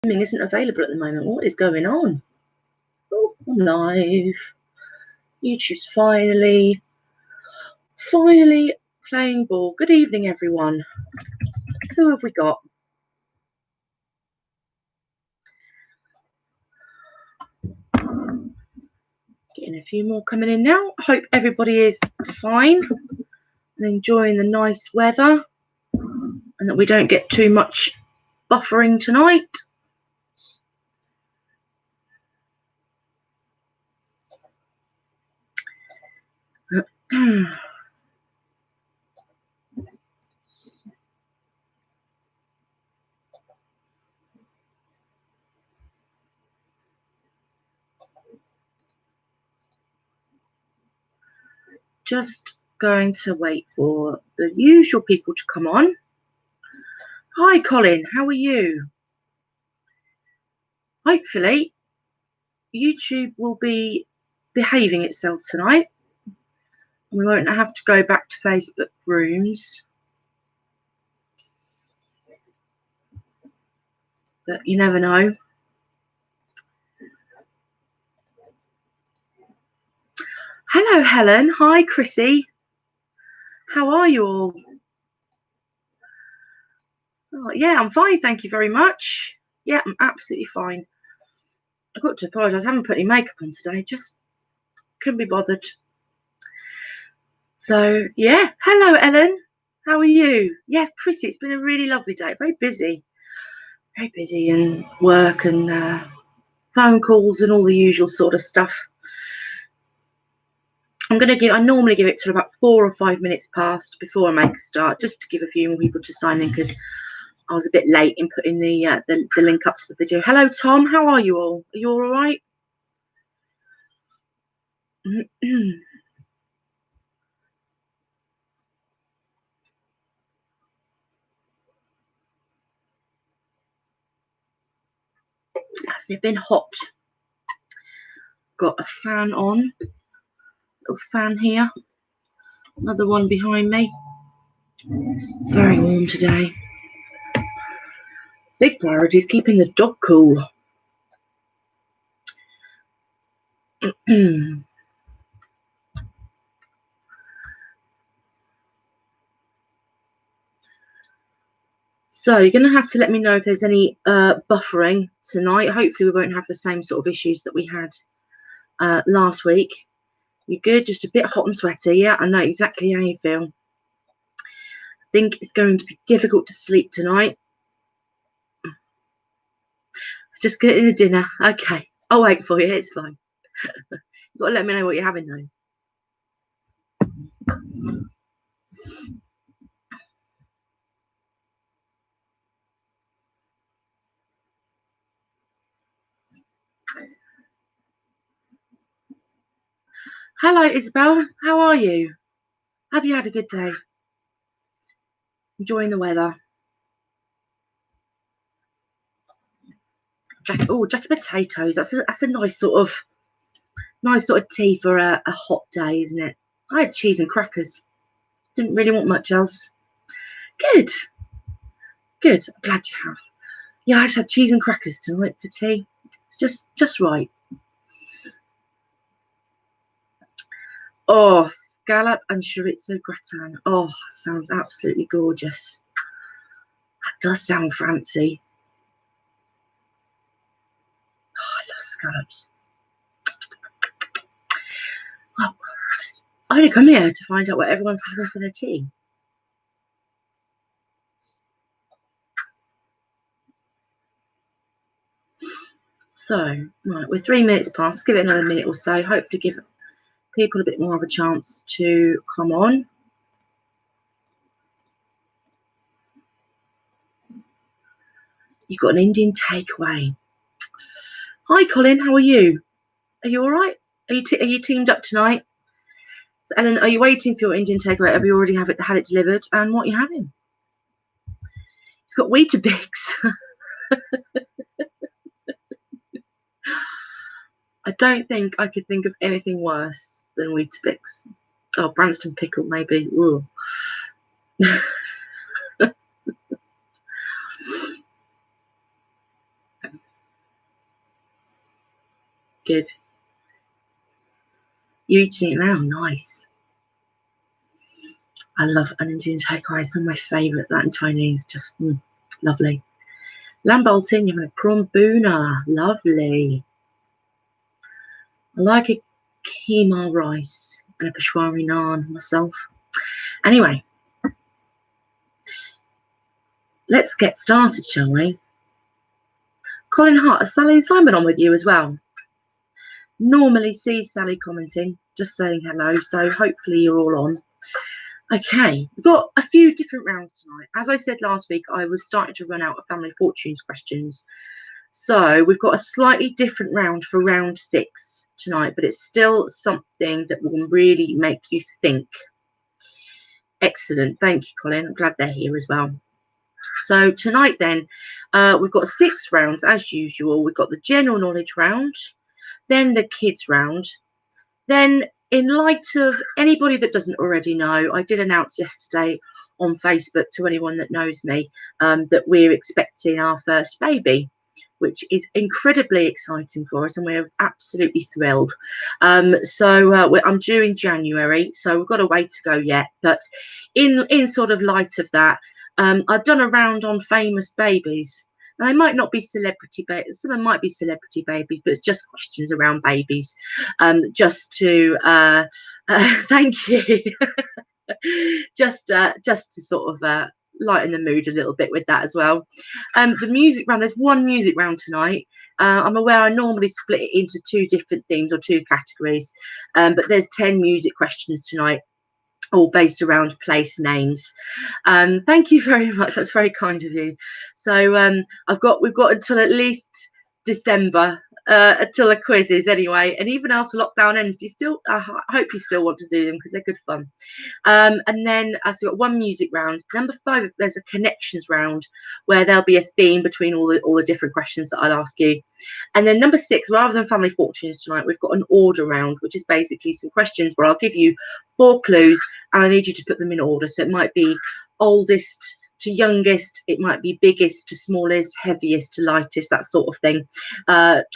isn't available at the moment. What is going on? Oh, I'm live. YouTube's finally playing ball. Good evening, everyone. Who have we got? Getting a few more coming in now. Hope everybody is fine and enjoying the nice weather and that we don't get too much buffering tonight. Just going to wait for the usual people to come on. Hi, Colin. How are you? Hopefully, YouTube will be behaving itself tonight. We won't have to go back to Facebook rooms. But you never know. Hello, Helen. Hi, Chrissy. How are you all? Oh, yeah, I'm fine. Thank you very much. Yeah, I'm absolutely fine. I've got to apologise. I haven't put any makeup on today. Just couldn't be bothered. So, yeah. Hello, Ellen. How are you? Yes, Chrissy, it's been a really lovely day. Very busy. Very busy and work and phone calls and all the usual sort of stuff. I normally give it till about 4 or 5 minutes past before I make a start, just to give a few more people to sign in because I was a bit late in putting the link up to the video. Hello, Tom. How are you all? Are you all right? Has it been hot? Got a fan on. Little fan here. Another one behind me. It's very warm today. Big priority is keeping the dog cool. So you're going to have to let me know if there's any buffering tonight. Hopefully we won't have the same sort of issues that we had last week. You good? Just a bit hot and sweaty. Yeah, I know exactly how you feel. I think it's going to be difficult to sleep tonight. Just getting the dinner. Okay, I'll wait for you. It's fine. You've got to let me know what you're having though. Hello, Isabel. How are you? Have you had a good day? Enjoying the weather? Jacket potatoes. That's a nice sort of tea for a hot day, isn't it? I had cheese and crackers. Didn't really want much else. Good. I'm glad you have. Yeah, I just had cheese and crackers tonight for tea. It's just right. Oh, scallop and chorizo gratin. Oh, sounds absolutely gorgeous. That does sound fancy. Oh, I love scallops. Well, I only come here to find out what everyone's having for their tea. So, right, we're 3 minutes past. Let's give it another minute or so. Hopefully give people a bit more of a chance to come on. You've got an Indian takeaway. Hi, Colin. How are you? Are you all right? Are you teamed up tonight? So, Ellen, are you waiting for your Indian takeaway? Have you already had it delivered? And what are you having? You've got Weetabix. I don't think I could think of anything worse than Weetabix. Oh, Branston pickle, maybe. Ooh. Good. You eating it now? Nice. I love an Indian takeaway. It's one of my favourite. That and Chinese, just lovely. Lamb bolting, you're having a prawn boona. Lovely. I like a keema rice and a peshwari naan myself. Anyway, let's get started, shall we? Colin Hart, is Sally and Simon on with you as well? Normally see Sally commenting, just saying hello, so hopefully you're all on. Okay, we've got a few different rounds tonight. As I said last week, I was starting to run out of family fortunes questions. So we've got a slightly different round for round 6 tonight, but it's still something that will really make you think. Excellent. Thank you, Colin. I'm glad they're here as well. So tonight then, we've got 6 rounds as usual. We've got the general knowledge round, then the kids round. Then, in light of anybody that doesn't already know, I did announce yesterday on Facebook to anyone that knows me that we're expecting our first baby, which is incredibly exciting for us, and we're absolutely thrilled. So I'm due in January, so we've got a way to go yet. But in sort of light of that, I've done a round on famous babies. Now, they might not be celebrity babies. Some of them might be celebrity babies, but it's just questions around babies, just to thank you, just to sort of lighten the mood a little bit with that as well. The music round. There's one music round tonight. I'm aware I normally split it into 2 different themes or 2 categories, but there's 10 music questions tonight, all based around place names. Thank you very much. That's very kind of you. So we've got until at least December until the quizzes anyway. And even after lockdown ends, I hope you still want to do them because they're good fun. And then so we've got one music round. Number 5, there's a connections round where there'll be a theme between all the different questions that I'll ask you. And then number 6, rather than family fortunes tonight, we've got an order round, which is basically some questions where I'll give you 4 clues and I need you to put them in order. So it might be oldest to youngest, it might be biggest to smallest, heaviest to lightest, that sort of thing,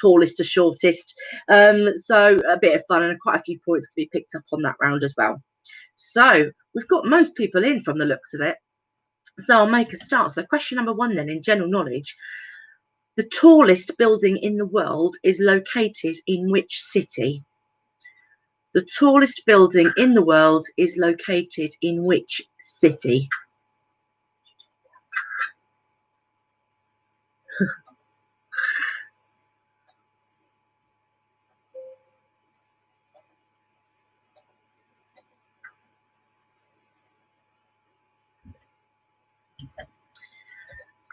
tallest to shortest. So a bit of fun and quite a few points can be picked up on that round as well. So we've got most people in from the looks of it. So I'll make a start. So question number 1 then, in general knowledge. The tallest building in the world is located in which city? The tallest building in the world is located in which city?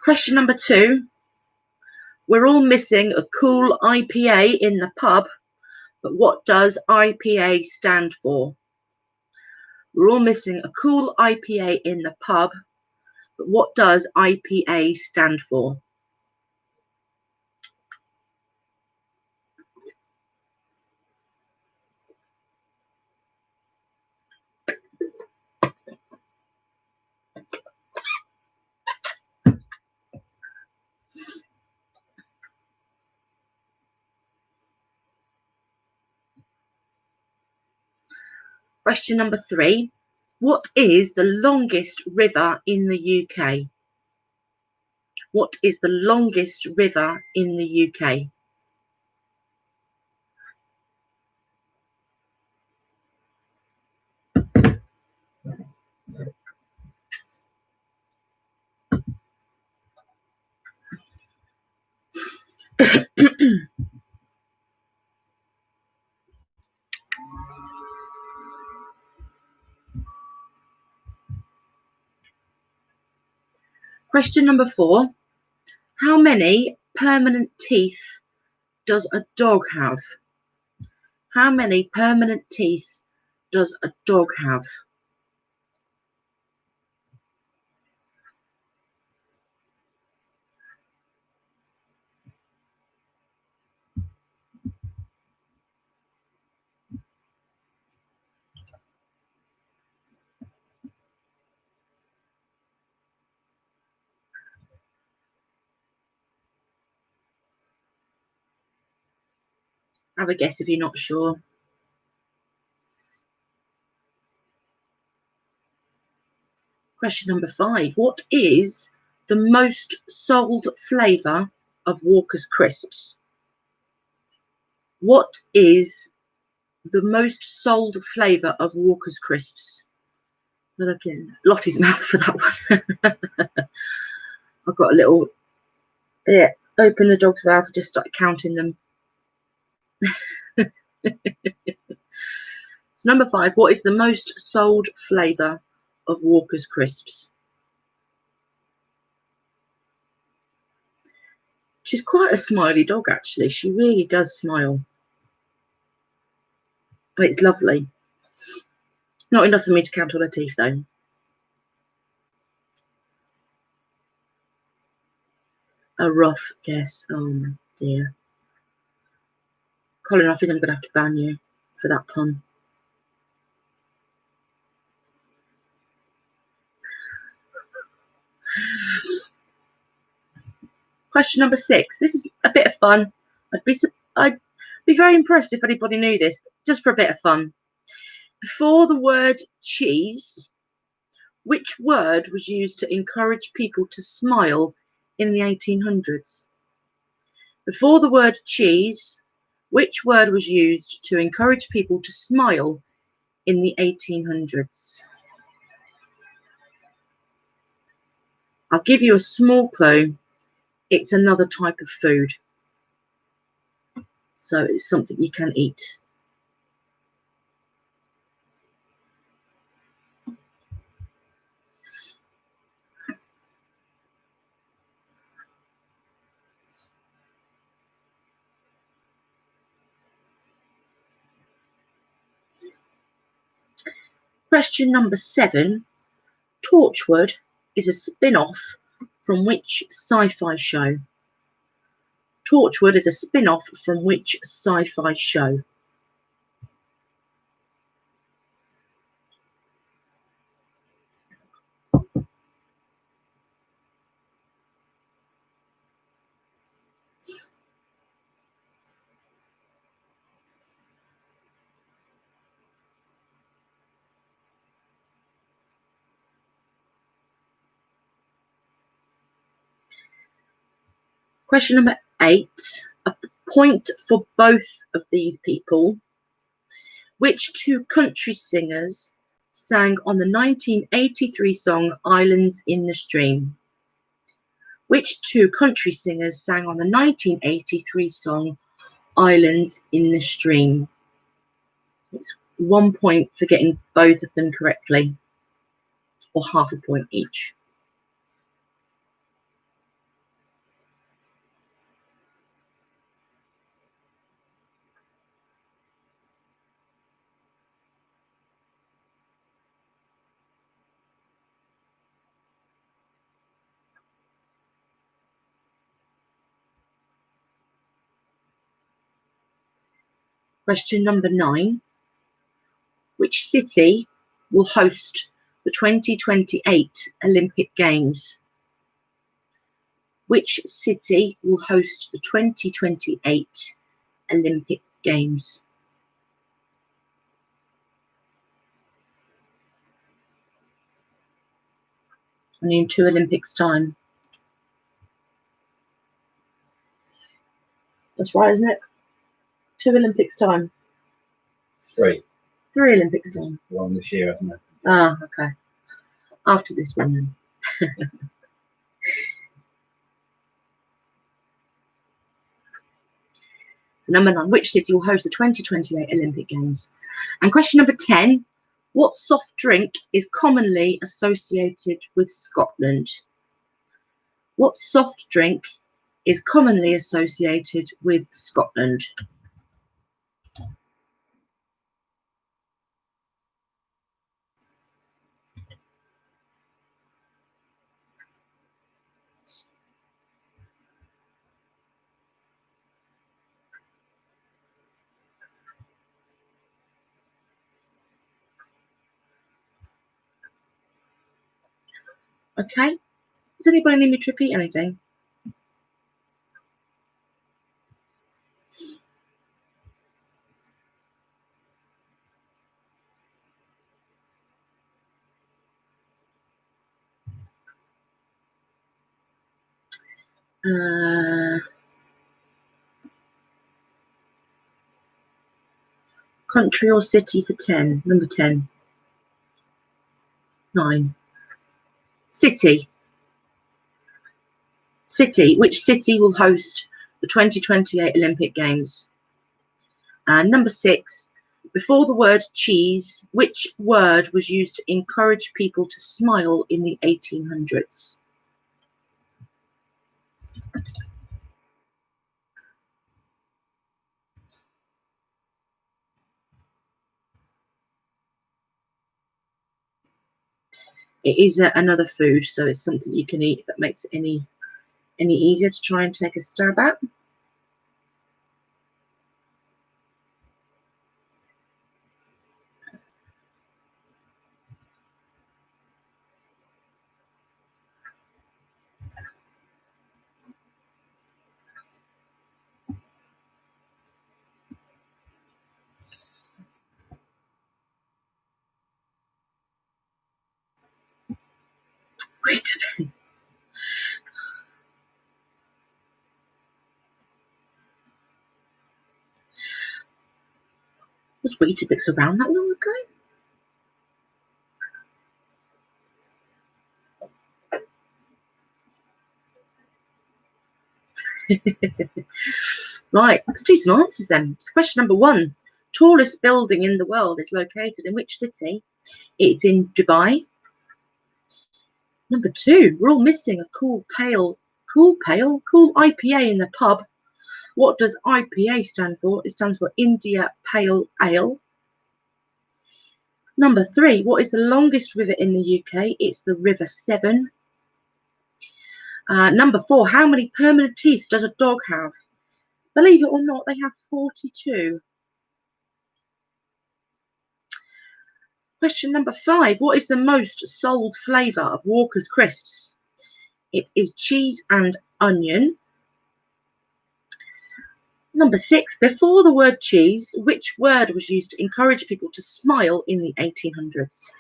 Question number 2. We're all missing a cool IPA in the pub, but what does IPA stand for? We're all missing a cool IPA in the pub, but what does IPA stand for? Question number 3. What is the longest river in the UK? What is the longest river in the UK? Question number 4. How many permanent teeth does a dog have? How many permanent teeth does a dog have? Have a guess if you're not sure. Question number 5. What is the most sold flavour of Walker's Crisps? What is the most sold flavour of Walker's Crisps? Look in Lottie's mouth for that one. I've got a little, yeah, open the dog's mouth and just start counting them. So number 5, what is the most sold flavour of Walker's Crisps? She's quite a smiley dog, actually. She really does smile. It's lovely. Not enough for me to count all her teeth, though. A rough guess. Oh, dear. Colin, I think I'm going to have to ban you for that pun. Question number 6. This is a bit of fun. I'd be very impressed if anybody knew this, just for a bit of fun. Before the word cheese, which word was used to encourage people to smile in the 1800s? Before the word cheese, which word was used to encourage people to smile in the 1800s? I'll give you a small clue. It's another type of food. So it's something you can eat. Question number 7. Torchwood is a spin-off from which sci-fi show? Torchwood is a spin-off from which sci-fi show? Question number 8. A point for both of these people. Which 2 country singers sang on the 1983 song Islands in the Stream? Which 2 country singers sang on the 1983 song Islands in the Stream? It's 1 point for getting both of them correctly, or half a point each. Question number 9. Which city will host the 2028 Olympic Games? Which city will host the 2028 Olympic Games? Only in 2 Olympics' time. That's right, isn't it? 2 Olympics' time. 3. 3 Olympics' time. One this year, hasn't it? Ah, okay. After this one, then. So number 9, which city will host the 2028 Olympic Games? And question number 10, what soft drink is commonly associated with Scotland? What soft drink is commonly associated with Scotland? Okay. Does anybody need me to repeat anything? Country or city for 10. Number 10. 9. City. City. Which city will host the 2028 Olympic Games? And number 6. Before the word cheese, which word was used to encourage people to smile in the 1800s? It is another food, so it's something you can eat if that makes it any easier to try and take a stab at. Wait a minute. Was Weetabix around that long ago? Right, let's do some answers then. So question number 1. Tallest building in the world is located in which city? It's in Dubai. Number 2. We're all missing a cool IPA in the pub. What does IPA stand for? It stands for India Pale Ale. Number 3. What is the longest river in the UK? It's the River Severn. Number 4. How many permanent teeth does a dog have? Believe it or not, they have 42. Question number 5. What is the most sold flavour of Walker's Crisps? It is cheese and onion. Number 6. Before the word cheese, which word was used to encourage people to smile in the 1800s?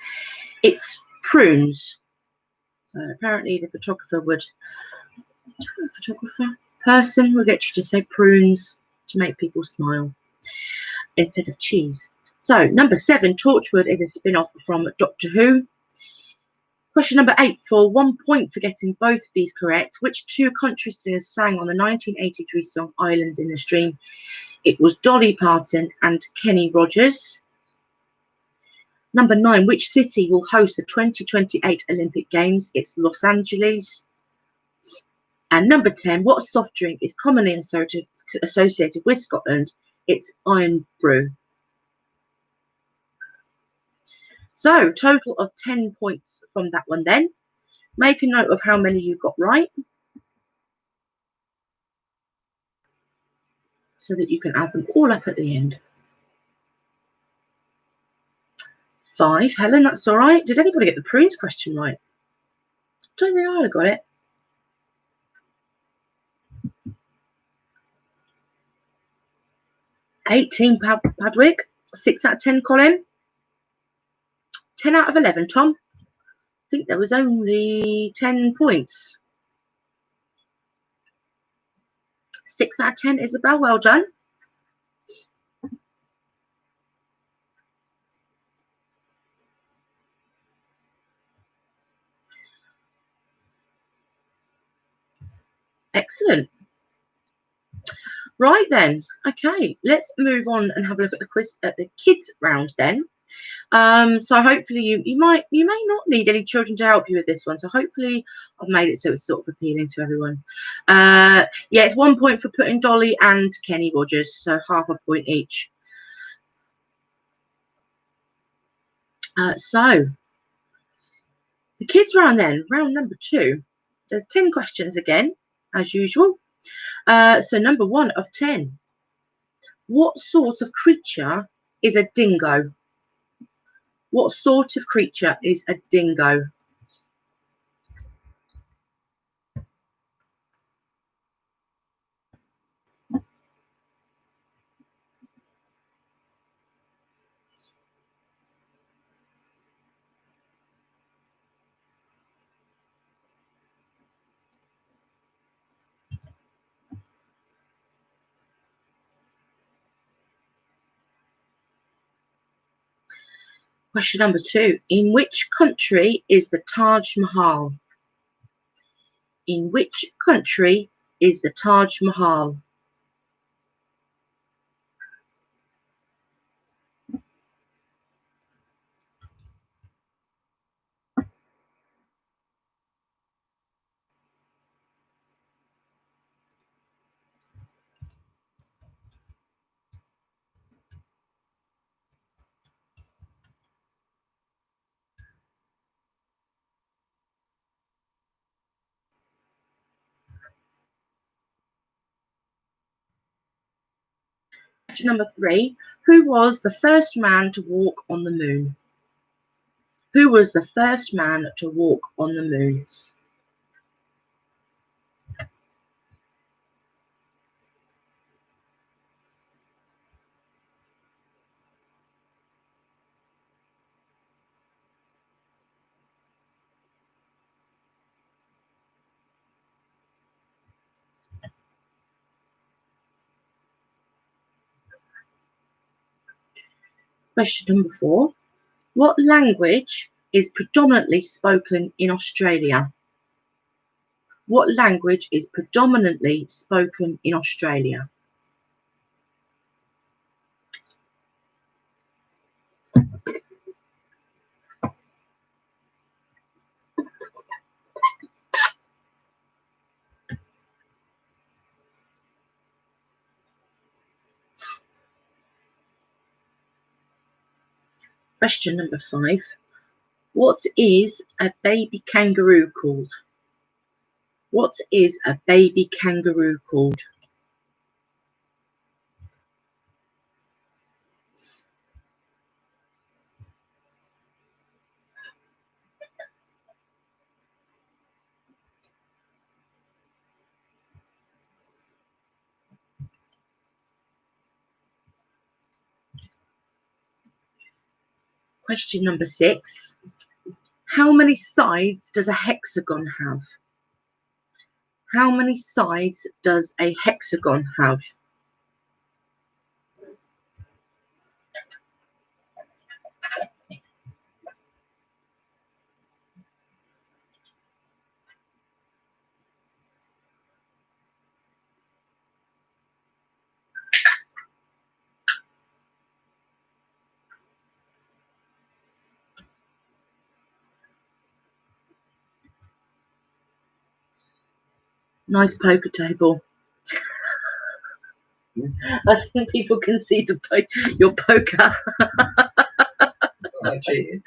It's prunes. So apparently the photographer would get you to say prunes to make people smile instead of cheese. So number 7, Torchwood is a spin-off from Doctor Who. Question number 8, for 1 point for getting both of these correct. Which 2 country singers sang on the 1983 song Islands in the Stream? It was Dolly Parton and Kenny Rogers. Number 9, which city will host the 2028 Olympic Games? It's Los Angeles. And number 10, what soft drink is commonly associated with Scotland? It's Irn-Bru. So, total of 10 points from that one then. Make a note of how many you got right, so that you can add them all up at the end. 5, Helen, that's all right. Did anybody get the prunes question right? Don't think I'd have got it. 18, Padwick. 6 out of 10, Colin. 10 out of 11, Tom. I think there was only 10 points. 6 out of 10, Isabel. Well done. Excellent. Right then. Okay, let's move on and have a look at the quiz at the kids round then. So hopefully you may not need any children to help you with this one. So hopefully I've made it so it's sort of appealing to everyone. Yeah, it's 1 point for putting Dolly and Kenny Rogers, so half a point each. So the kids round then, round number 2. There's 10 questions again, as usual. So number 1 of 10. What sort of creature is a dingo? What sort of creature is a dingo? Question number 2. In which country is the Taj Mahal? In which country is the Taj Mahal? Question number 3. Who was the first man to walk on the moon? Who was the first man to walk on the moon? Question number 4. What language is predominantly spoken in Australia? What language is predominantly spoken in Australia? Question number 5. What is a baby kangaroo called? What is a baby kangaroo called? Question number 6. How many sides does a hexagon have? How many sides does a hexagon have? Nice poker table. I think people can see your poker. I cheated.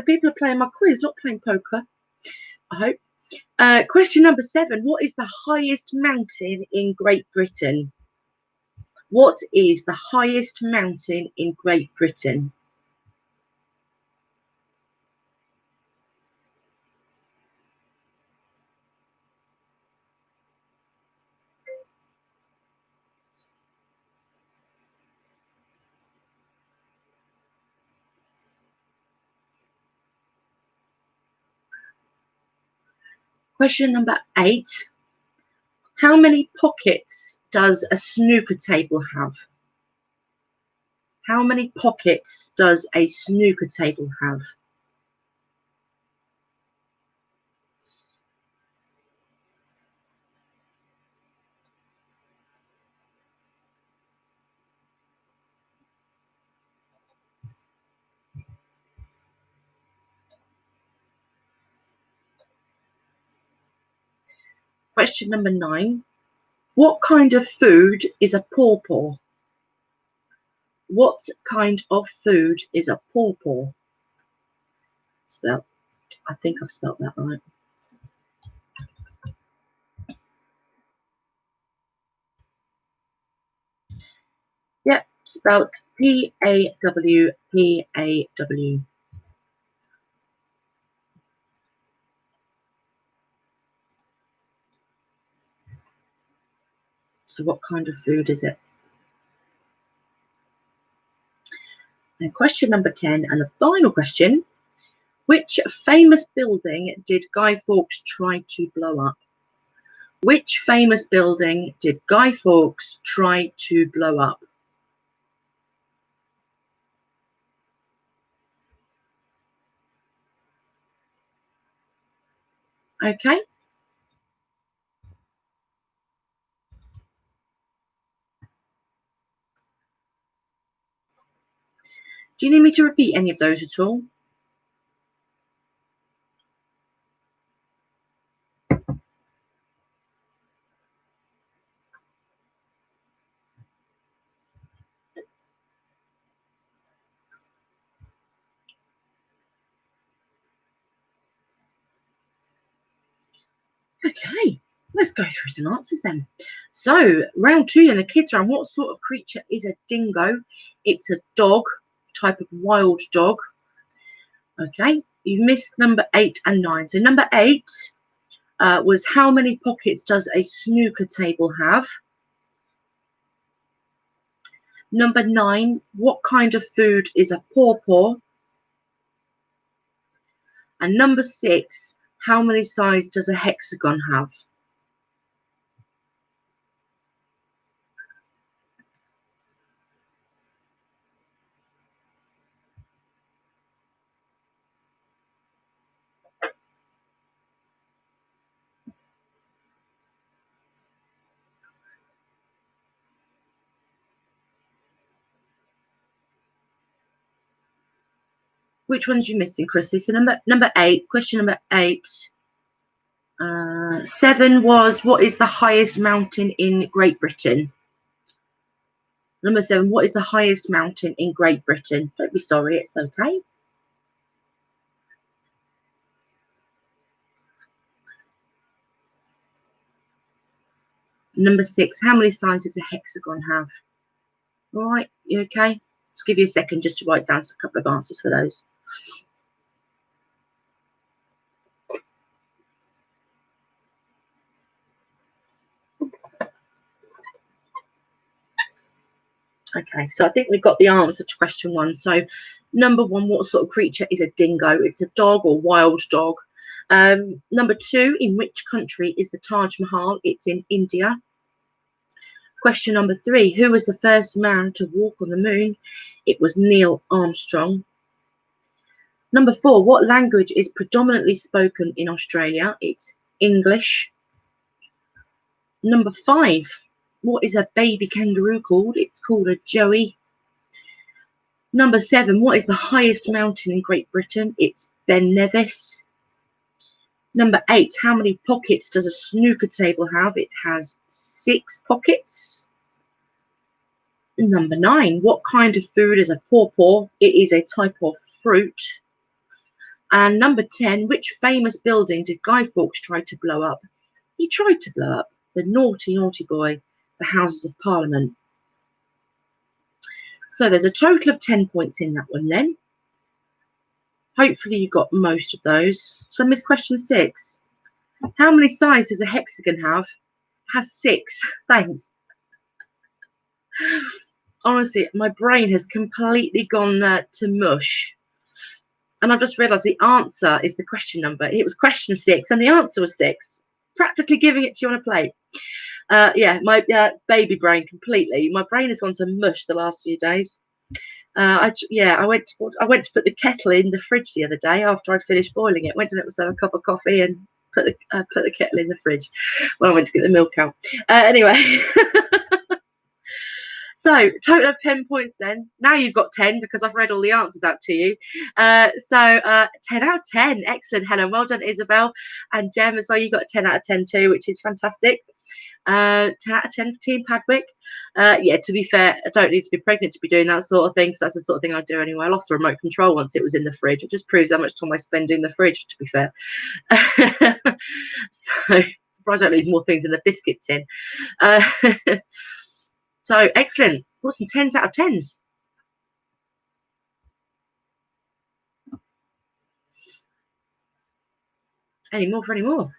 People are playing my quiz, not playing poker. I hope. Question number 7. What is the highest mountain in Great Britain? What is the highest mountain in Great Britain? Question number 8. How many pockets does a snooker table have? How many pockets does a snooker table have? Question number 9. What kind of food is a pawpaw? What kind of food is a pawpaw? I think I've spelt that right. Yep, spelt P-A-W-P-A-W. So what kind of food is it? And question number 10, and the final question. Which famous building did Guy Fawkes try to blow up? Which famous building did Guy Fawkes try to blow up? Okay. Do you need me to repeat any of those at all? Okay, let's go through some answers then. So, round 2 and the kids round. What sort of creature is a dingo? It's a dog, type of wild dog. Okay, you've missed number 8 and 9. So, number 8 was how many pockets does a snooker table have? Number 9, what kind of food is a pawpaw? And number 6, how many sides does a hexagon have? Which ones are you missing, Chrissy? So number 8, question number 8. 7 was, what is the highest mountain in Great Britain? Number 7, what is the highest mountain in Great Britain? Don't be sorry, it's okay. Number 6, how many sides does a hexagon have? All right, you okay? Just give you a second just to write down a couple of answers for those. Okay, so I think we've got the answer to question 1. So number 1, what sort of creature is a dingo? It's a dog or wild dog. Number 2, in which country is the Taj Mahal? It's in India. Question number 3, who was the first man to walk on the moon? It was Neil Armstrong. Number 4, what language is predominantly spoken in Australia? It's English. Number 5, what is a baby kangaroo called? It's called a joey. Number 7, what is the highest mountain in Great Britain? It's Ben Nevis. Number 8, how many pockets does a snooker table have? It has 6 pockets. Number 9, what kind of food is a pawpaw? It is a type of fruit. And number 10, which famous building did Guy Fawkes try to blow up? He tried to blow up the naughty, naughty boy, the Houses of Parliament. So there's a total of 10 points in that one then. Hopefully you got most of those. So I missed question 6. How many sides does a hexagon have? It has 6. Thanks. Honestly, my brain has completely gone to mush. And I've just realised the answer is the question number. It was question 6 and the answer was 6. Practically giving it to you on a plate. Yeah, my baby brain completely. My brain has gone to mush the last few days. I went to put the kettle in the fridge the other day after I'd finished boiling it. Went to have a cup of coffee and put the kettle in the fridge when I went to get the milk out. Anyway, so total of 10 points then. Now you've got 10 because I've read all the answers out to you. 10 out of 10. Excellent, Helen. Well done, Isabel. And Jem as well. You got a 10 out of 10 too, which is fantastic. 10 out of 10 for Team Padwick. Yeah, to be fair, I don't need to be pregnant to be doing that sort of thing, because that's the sort of thing I do anyway. I lost the remote control once it was in the fridge. It just proves how much time I spend in the fridge, to be fair. So, surprised I don't lose more things in the biscuit tin. So, excellent. Got some 10s out of 10s. Any more for any more?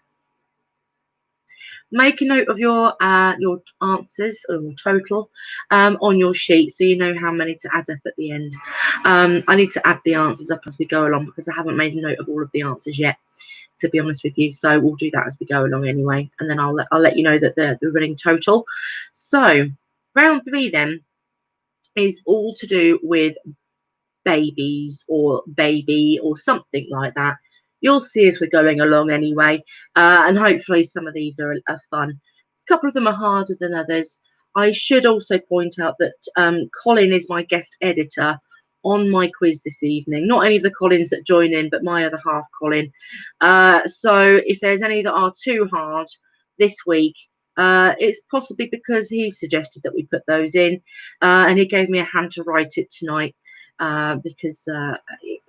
Make a note of your answers or your total on your sheet, so you know how many to add up at the end. I need to add the answers up as we go along because I haven't made a note of all of the answers yet, to be honest with you. So we'll do that as we go along anyway, and then I'll let you know that the running total. So round 3 then is all to do with babies or baby or something like that. You'll see as we're going along anyway, and hopefully some of these are fun. A couple of them are harder than others. I should also point out that Colin is my guest editor on my quiz this evening. Not any of the Collins that join in, but my other half, Colin. So if there's any that are too hard this week, it's possibly because he suggested that we put those in, and he gave me a hand to write it tonight. Because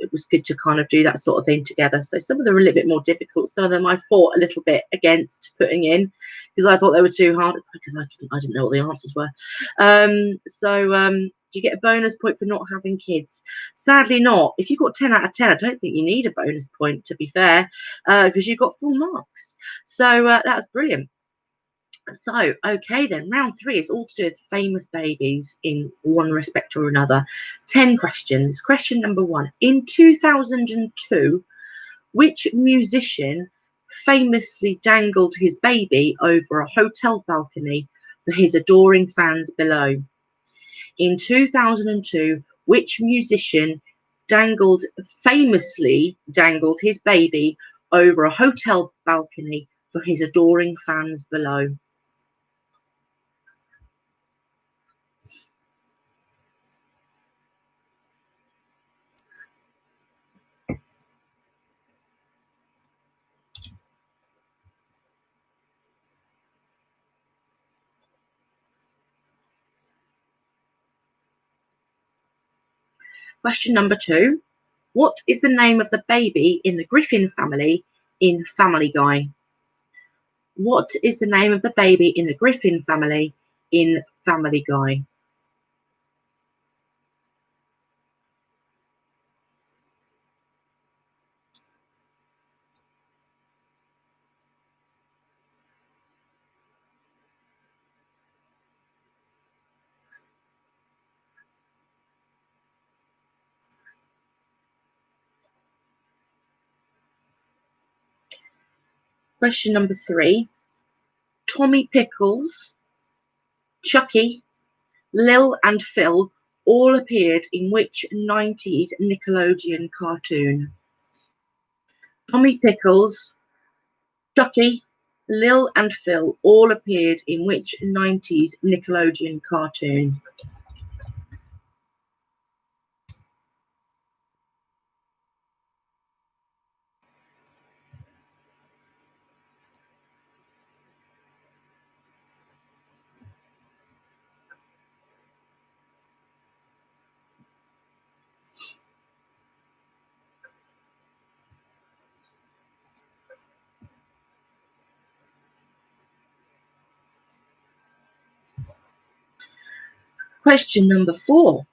it was good to kind of do that sort of thing together. So some of them are a little bit more difficult. Some of them I fought a little bit against putting in because I thought they were too hard because I didn't know what the answers were. Do you get a bonus point for not having kids? Sadly not. If you got 10 out of 10, I don't think you need a bonus point, to be fair, because you got full marks. So that's brilliant. So, okay then, round 3 is all to do with famous babies in one respect or another. 10 questions. Question number 1. In 2002, which musician famously dangled his baby over a hotel balcony for his adoring fans below? In 2002, which musician famously dangled his baby over a hotel balcony for his adoring fans below? Question number 2. What is the name of the baby in the Griffin family in Family Guy? What is the name of the baby in the Griffin family in Family Guy? Question number 3. Tommy Pickles, Chucky, Lil and Phil all appeared in which 90s Nickelodeon cartoon? Tommy Pickles, Chucky, Lil and Phil all appeared in which 90s Nickelodeon cartoon? Question number 4.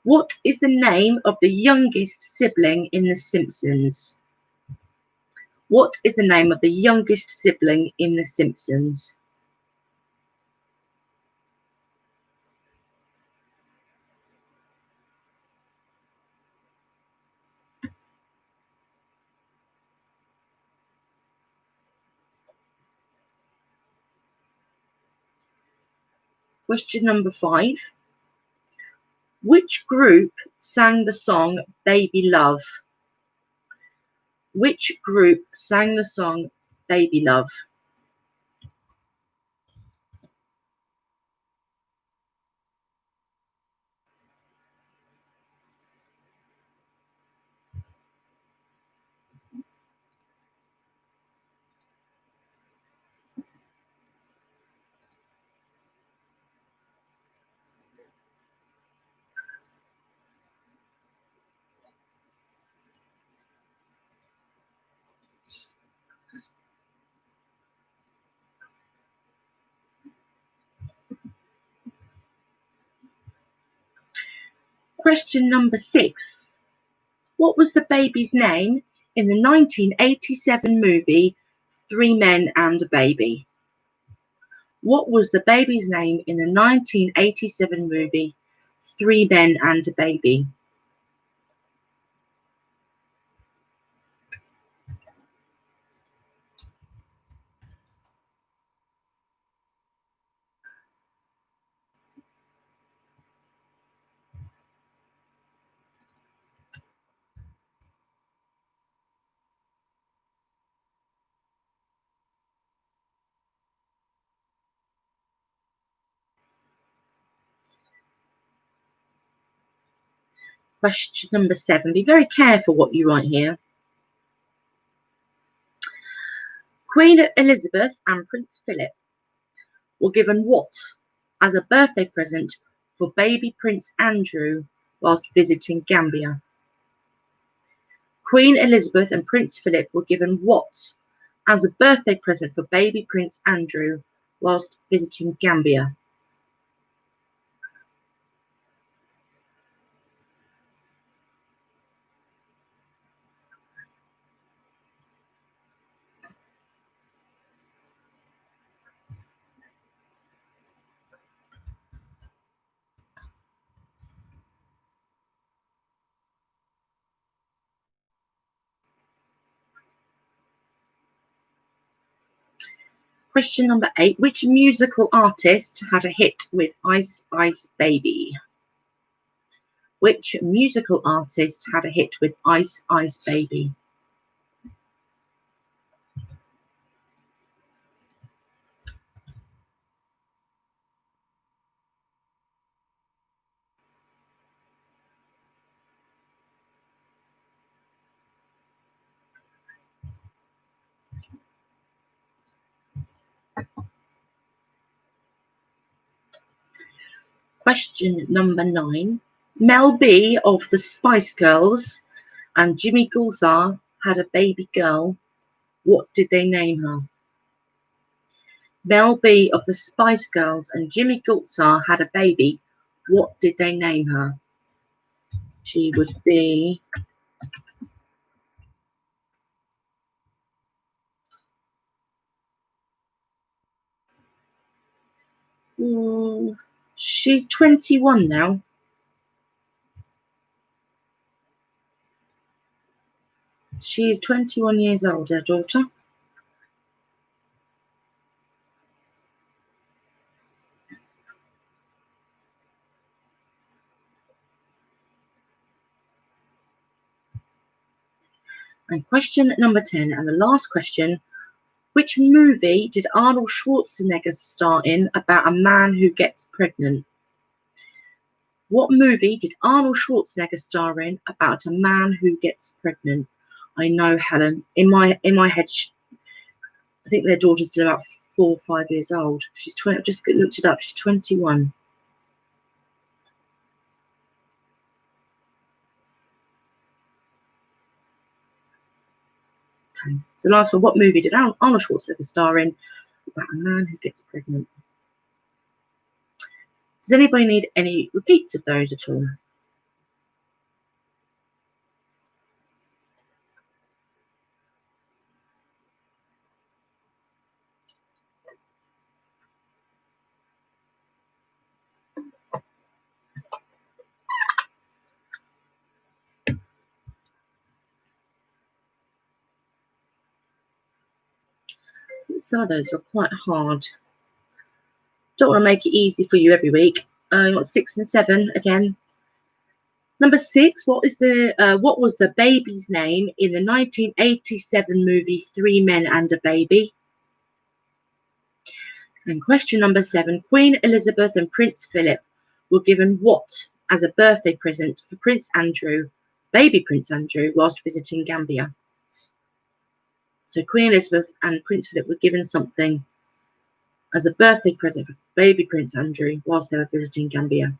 What is the name of the youngest sibling in The Simpsons? What is the name of the youngest sibling in The Simpsons? Question number 5. Which group sang the song Baby Love? Which group sang the song Baby Love? Question number 6. What was the baby's name in the 1987 movie Three Men and a Baby. What was the baby's name in the 1987 movie Three Men and a Baby? Question number 7. Be very careful what you write here. Queen Elizabeth and Prince Philip were given what as a birthday present for baby Prince Andrew whilst visiting Gambia? Queen Elizabeth and Prince Philip were given what as a birthday present for baby Prince Andrew whilst visiting Gambia? Question number 8. Which musical artist had a hit with Ice Ice Baby? Which musical artist had a hit with Ice Ice Baby? Question number 9. Mel B of the Spice Girls and Jimmy Gulzar had a baby girl. What did they name her? Mel B of the Spice Girls and Jimmy Gulzar had a baby. What did they name her? She would be... she's 21 now. She is 21 years old, her daughter. And question number 10, and the last question. Which movie did Arnold Schwarzenegger star in about a man who gets pregnant? What movie did Arnold Schwarzenegger star in about a man who gets pregnant? I know, Helen. In my head, I think their daughter's still about 4 or 5 years old. She's 20. I've just looked it up. She's 21. Okay. So last one. What movie did Arnold Schwarzenegger star in about a man who gets pregnant? Does anybody need any repeats of those at all? Some of those are quite hard. Don't want to make it easy for you every week. You got 6 and 7 again. Number 6. What was the baby's name in the 1987 movie Three Men and a Baby? And question number 7. Queen Elizabeth and Prince Philip were given what as a birthday present for Prince Andrew, baby Prince Andrew, whilst visiting Gambia? So Queen Elizabeth and Prince Philip were given something as a birthday present for baby Prince Andrew whilst they were visiting Gambia.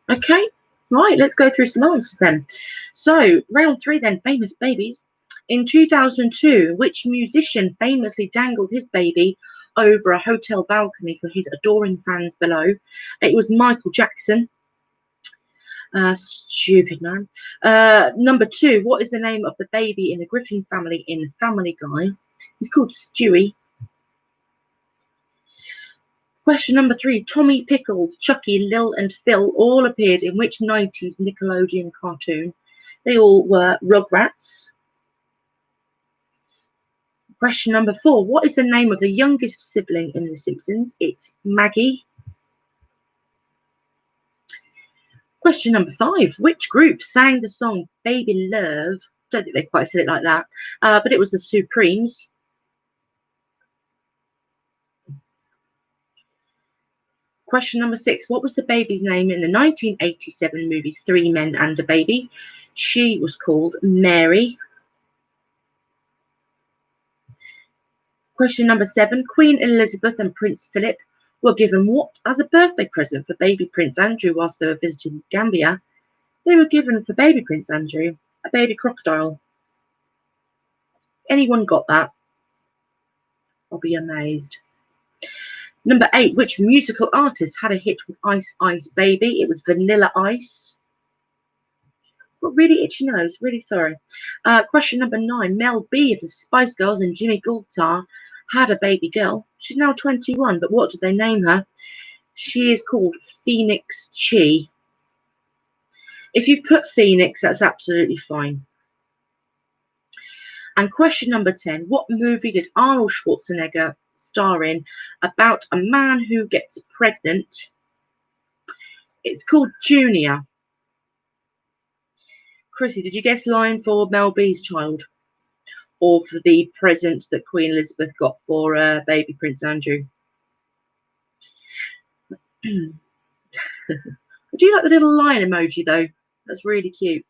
Okay, right, let's go through some answers then. So round 3 then, famous babies. In 2002, which musician famously dangled his baby over a hotel balcony for his adoring fans below? It was Michael Jackson. Stupid man. Number 2, what is the name of the baby in the Griffin family in Family Guy? He's called Stewie. Question number 3, Tommy Pickles, Chucky, Lil and Phil all appeared in which 90s Nickelodeon cartoon? They all were Rugrats. Question number 4, what is the name of the youngest sibling in The Simpsons? It's Maggie. Question number 5, which group sang the song Baby Love? Don't think they quite said it like that, but it was the Supremes. Question number 6, what was the baby's name in the 1987 movie 3 Men and a Baby? She was called Mary. Question number 7, Queen Elizabeth and Prince Philip were given what as a birthday present for baby Prince Andrew whilst they were visiting Gambia? They were given for baby Prince Andrew a baby crocodile. Anyone got that? I'll be amazed. Number 8, which musical artist had a hit with Ice Ice Baby? It was Vanilla Ice. Got really itchy nose, really sorry. Question number 9, Mel B of the Spice Girls and Jimmy Goulart had a baby girl. She's now 21, but what did they name her? She is called Phoenix Chi. If you've put Phoenix, that's absolutely fine. And question number 10, what movie did Arnold Schwarzenegger star in about a man who gets pregnant? It's called Junior. Chrissy, did you guess line for Mel B's child? Or for the present that Queen Elizabeth got for baby Prince Andrew? I do like the little lion emoji though. That's really cute.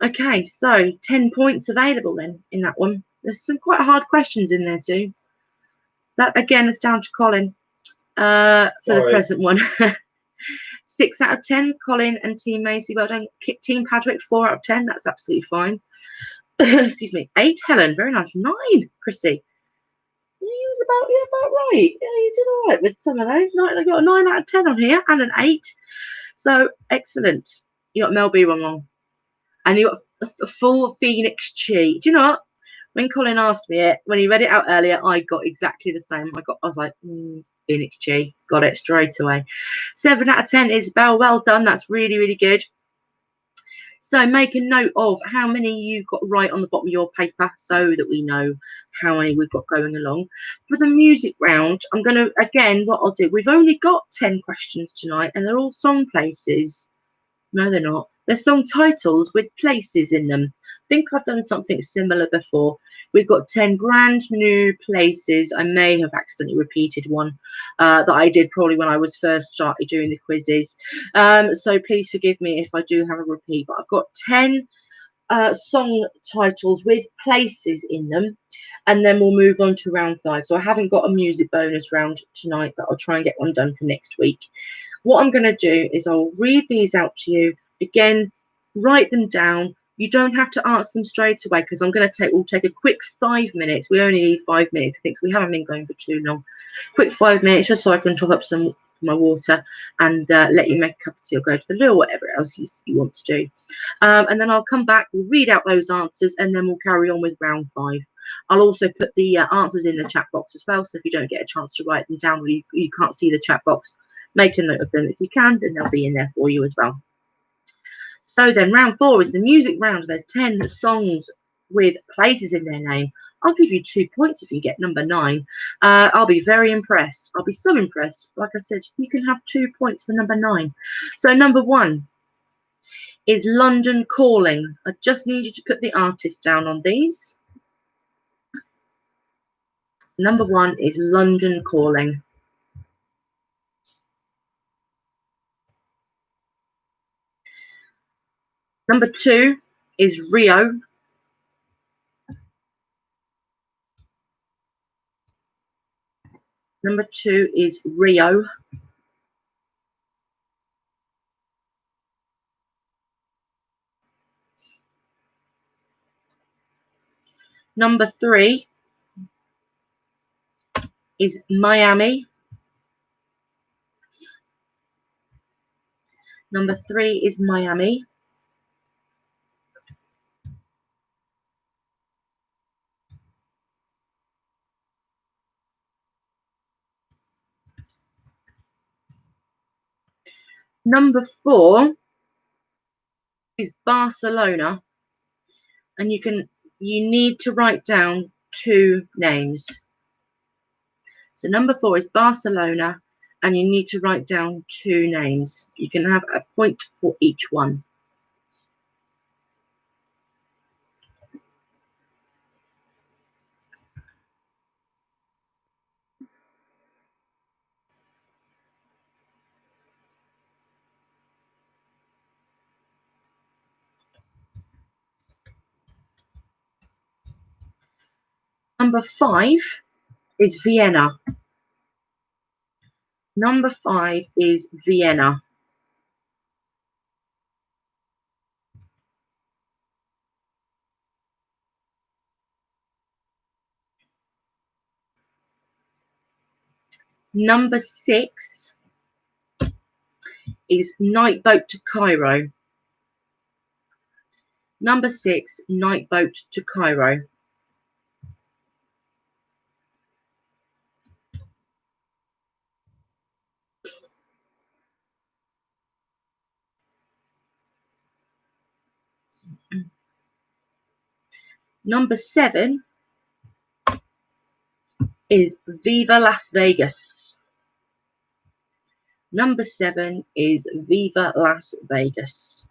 Okay, so 10 points available then in that one. There's some quite hard questions in there too. That again is down to Colin for the present one. 6 out of 10, Colin and Team Macy. Well done. Team Padwick, 4 out of 10. That's absolutely fine. Excuse me. 8, Helen. Very nice. 9, Chrissy. You was about right. Yeah, you did all right with some of those. I got a 9 out of 10 on here and an 8. So excellent. You got Mel B wrong. And you got a full Phoenix Chi. Do you know what? When Colin asked me it, when he read it out earlier, I got exactly the same. I was like, Phoenix Chi. Got it straight away. 7 out of 10, Isabel. Well done. That's really, really good. So make a note of how many you got right on the bottom of your paper so that we know how many we've got going along. For the music round, I'm going to, again, what I'll do, we've only got 10 questions tonight and they're all song places. No, they're not. They're song titles with places in them. I think I've done something similar before. We've got 10 brand new places. I may have accidentally repeated one that I did probably when I was first started doing the quizzes. So please forgive me if I do have a repeat. But I've got 10 song titles with places in them. And then we'll move on to round 5. So I haven't got a music bonus round tonight, but I'll try and get one done for next week. What I'm going to do is I'll read these out to you. Again, write them down. You don't have to answer them straight away because we'll take a quick 5 minutes. We only need 5 minutes, I think, so we haven't been going for too long. Quick 5 minutes just so I can top up some my water and let you make a cup of tea or go to the loo or whatever else you want to do. And then I'll come back, we'll read out those answers, and then we'll carry on with round 5. I'll also put the answers in the chat box as well, so if you don't get a chance to write them down or you can't see the chat box, make a note of them. If you can, then they'll be in there for you as well. So then round 4 is the music round. There's 10 songs with places in their name. I'll give you 2 points if you get number 9. I'll be very impressed. I'll be so impressed. Like I said, you can have 2 points for number 9. So number 1 is London Calling. I just need you to put the artist down on these. Number 1 is London Calling. Number 2 is Rio. Number 2 is Rio. Number 3 is Miami. Number 3 is Miami. Number 4 is Barcelona, and you need to write down 2 names. So number 4 is Barcelona, and you need to write down 2 names. You can have a point for each one. Number 5 is Vienna. Number 5 is Vienna. Number 6 is Night Boat to Cairo. Number 6, Night Boat to Cairo. Number 7 is Viva Las Vegas. Number 7 is Viva Las Vegas.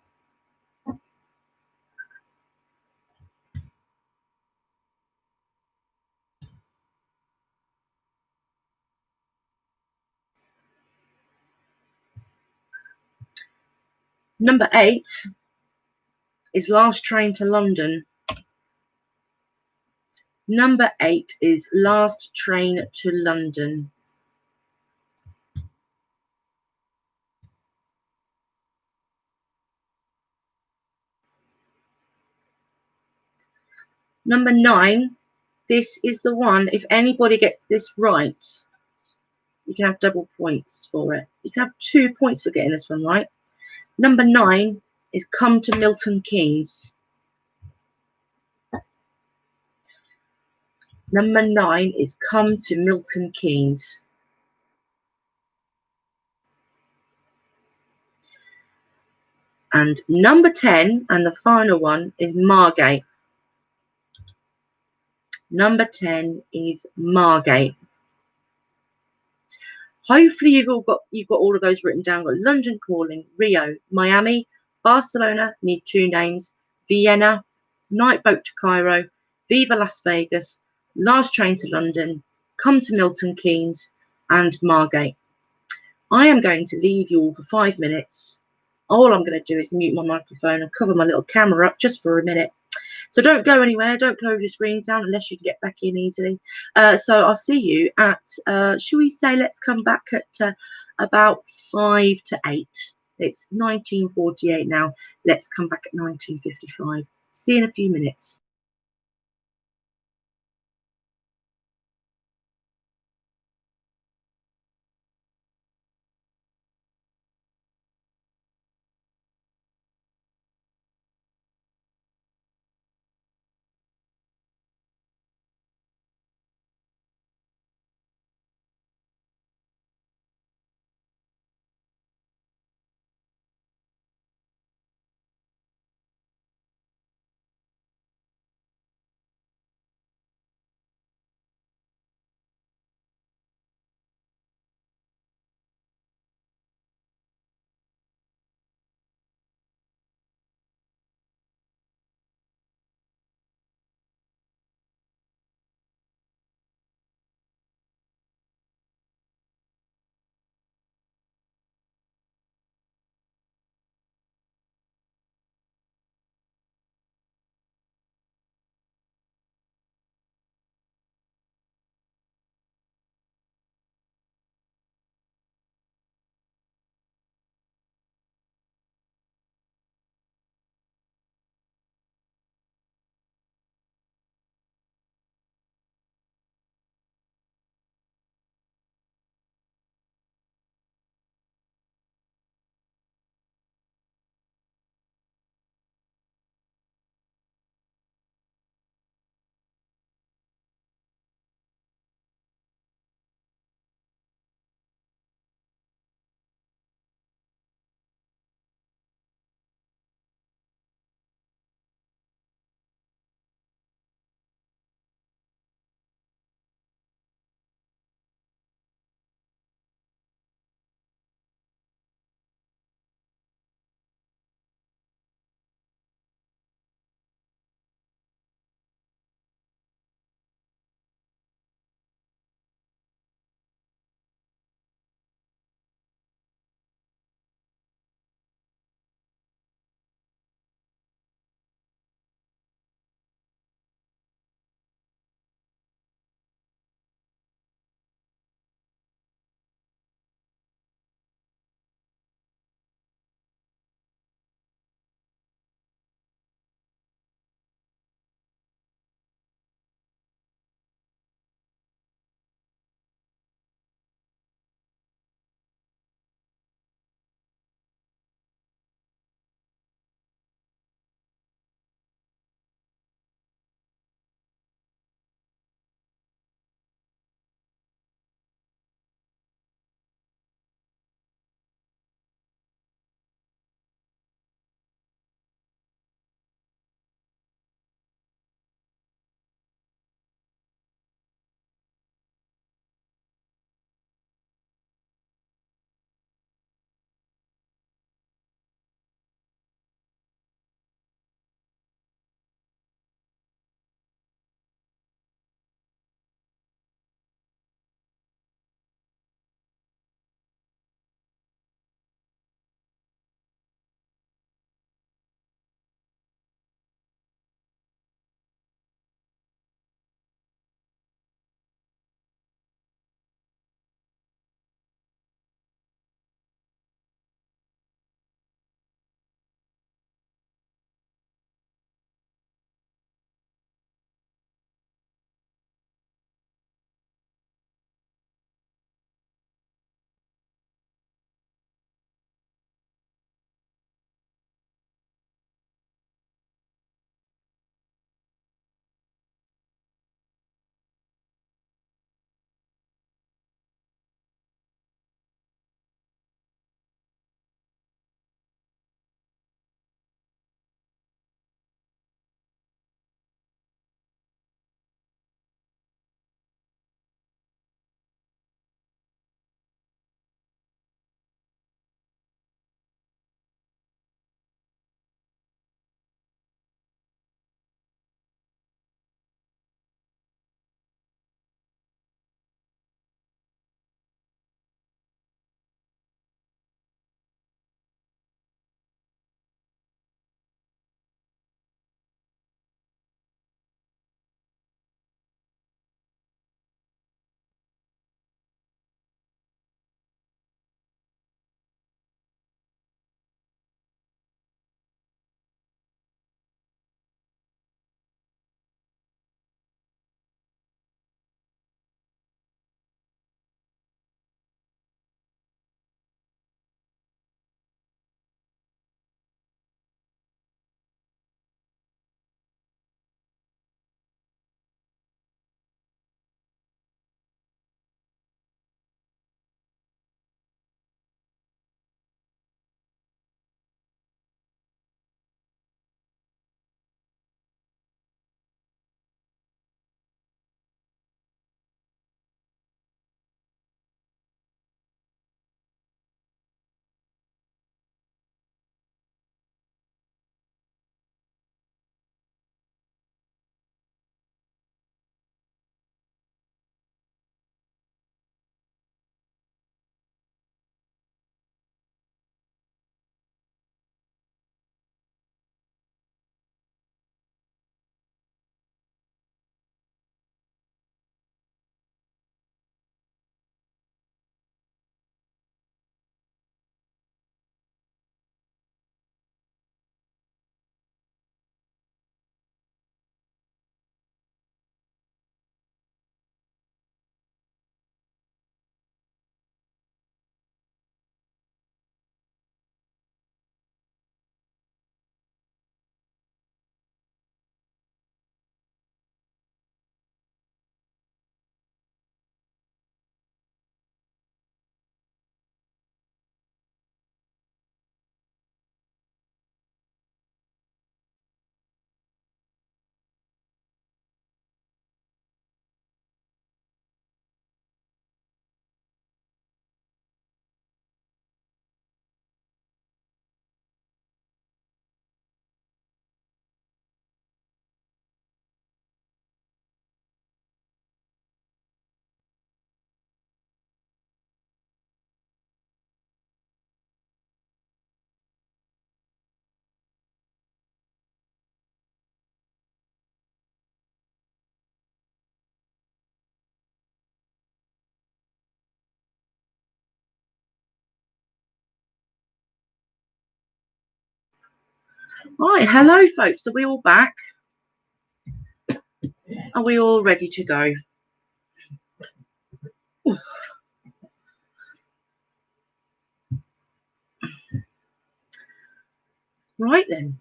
Number 8 is Last Train to London. Number 8 is Last Train to London. Number 9, this is the one, if anybody gets this right, you can have double points for it. You can have 2 points for getting this one right. Number 9 is Come to Milton Keynes. Number 9 is Come to Milton Keynes. And number 10, and the final one, is Margate. Number 10 is Margate. Hopefully you've got all of those written down. Got London Calling, Rio, Miami, Barcelona, need 2 names, Vienna, Night Boat to Cairo, Viva Las Vegas, Last Train to London, Come to Milton Keynes, and Margate. I am going to leave you all for 5 minutes. All I'm going to do is mute my microphone and cover my little camera up just for a minute. So don't go anywhere. Don't close your screens down unless you can get back in easily. So I'll see you at, should we say, let's come back at about 5 to 8. It's 1948 now. Let's come back at 1955. See you in a few minutes. Right, hello folks. Are we all back? Are we all ready to go? Right then.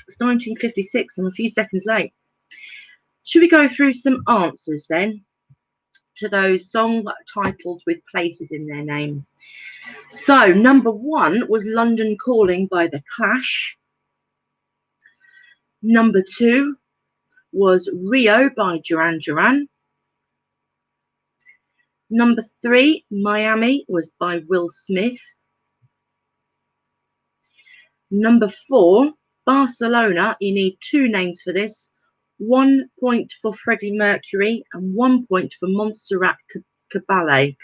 It's 1956. I'm a few seconds late. Should we go through some answers then to those song titles with places in their name? So number 1 was London Calling by The Clash. Number 2 was Rio by Duran Duran. Number 3, Miami, was by Will Smith. Number 4, Barcelona. You need 2 names for this. 1 point for Freddie Mercury and 1 point for Montserrat Caballé.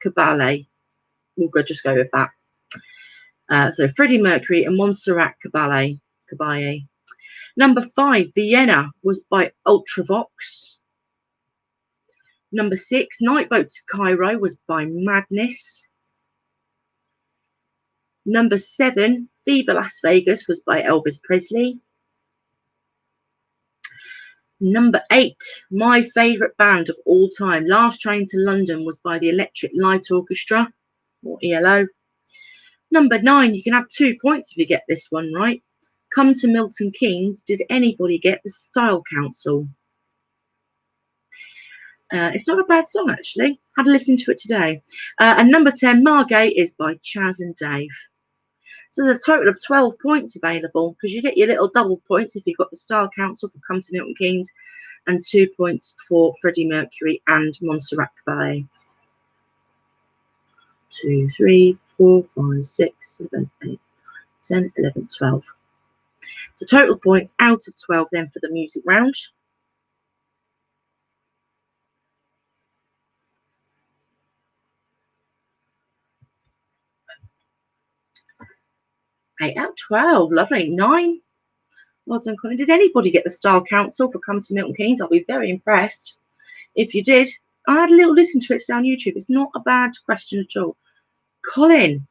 Caballé. We'll just go with that. So Freddie Mercury and Montserrat Caballé. Number 5, Vienna, was by Ultravox. Number 6, Nightboat to Cairo, was by Madness. Number 7, Viva Las Vegas, was by Elvis Presley. Number 8, my favourite band of all time, Last Train to London, was by the Electric Light Orchestra, or ELO. Number 9, you can have 2 points if you get this one right. Come to Milton Keynes, did anybody get the Style Council? It's not a bad song, actually. Had a listen to it today. And number 10, Margate, is by Chaz and Dave. So there's a total of 12 points available, because you get your little double points if you've got the Style Council for Come to Milton Keynes, and 2 points for Freddie Mercury and Montserrat Caballé. 2, 3, 4, 5, 6, 7, 8, 10, 11, 12. So total points out of 12 then for the music round. 8 out of 12. Lovely. 9. Well done, Colin. Did anybody get the Style Council for Come to Milton Keynes? I'll be very impressed if you did. I had a little listen to it on YouTube. It's not a bad question at all. Colin,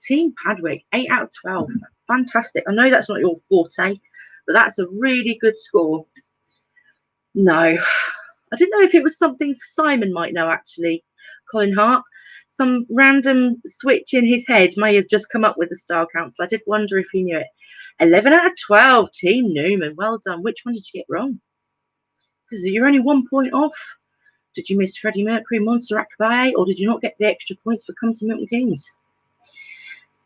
Team Padwick, 8 out of 12. Fantastic. I know that's not your forte, but that's a really good score. No, I didn't know if it was something Simon might know, actually. Colin Hart. Some random switch in his head may have just come up with the Style Council. I did wonder if he knew it. 11 out of 12, Team Newman. Well done. Which one did you get wrong? Because you're only 1 point off. Did you miss Freddie Mercury, Montserrat Caballé, or did you not get the extra points for Come to Milton Keynes?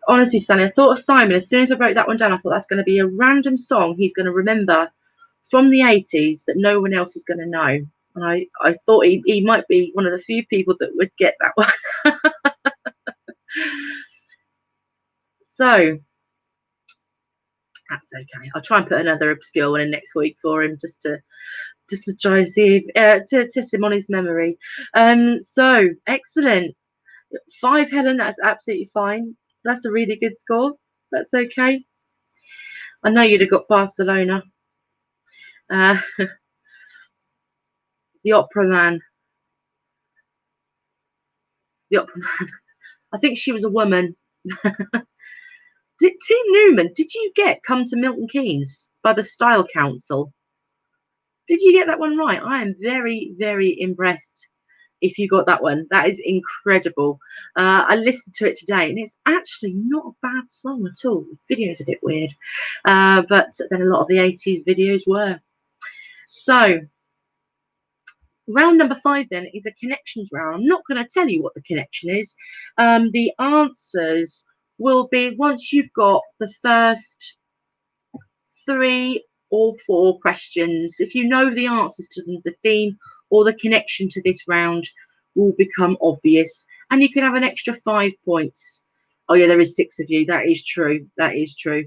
Honestly, Stanley, I thought of Simon. As soon as I wrote that one down, I thought that's going to be a random song he's going to remember from the 80s that no one else is going to know. And I thought he might be one of the few people that would get that one. So that's okay. I'll try and put another obscure one in next week for him, just to try and see if to test him on his memory. So excellent. 5, Helen. That's absolutely fine. That's a really good score. That's okay. I know you'd have got Barcelona. The Opera Man. I think she was a woman. Team Newman, did you get Come to Milton Keynes by the Style Council? Did you get that one right? I am very, very impressed if you got that one. That is incredible. I listened to it today, and it's actually not a bad song at all. The video's a bit weird, but then a lot of the 80s videos were. So round number 5 then is a connections round. I'm not going to tell you what the connection is. The answers will be once you've got the first 3 or 4 questions. If you know the answers to them, the theme or the connection to this round will become obvious, and you can have an extra 5 points. Oh yeah, there is 6 of you. That is true. That is true.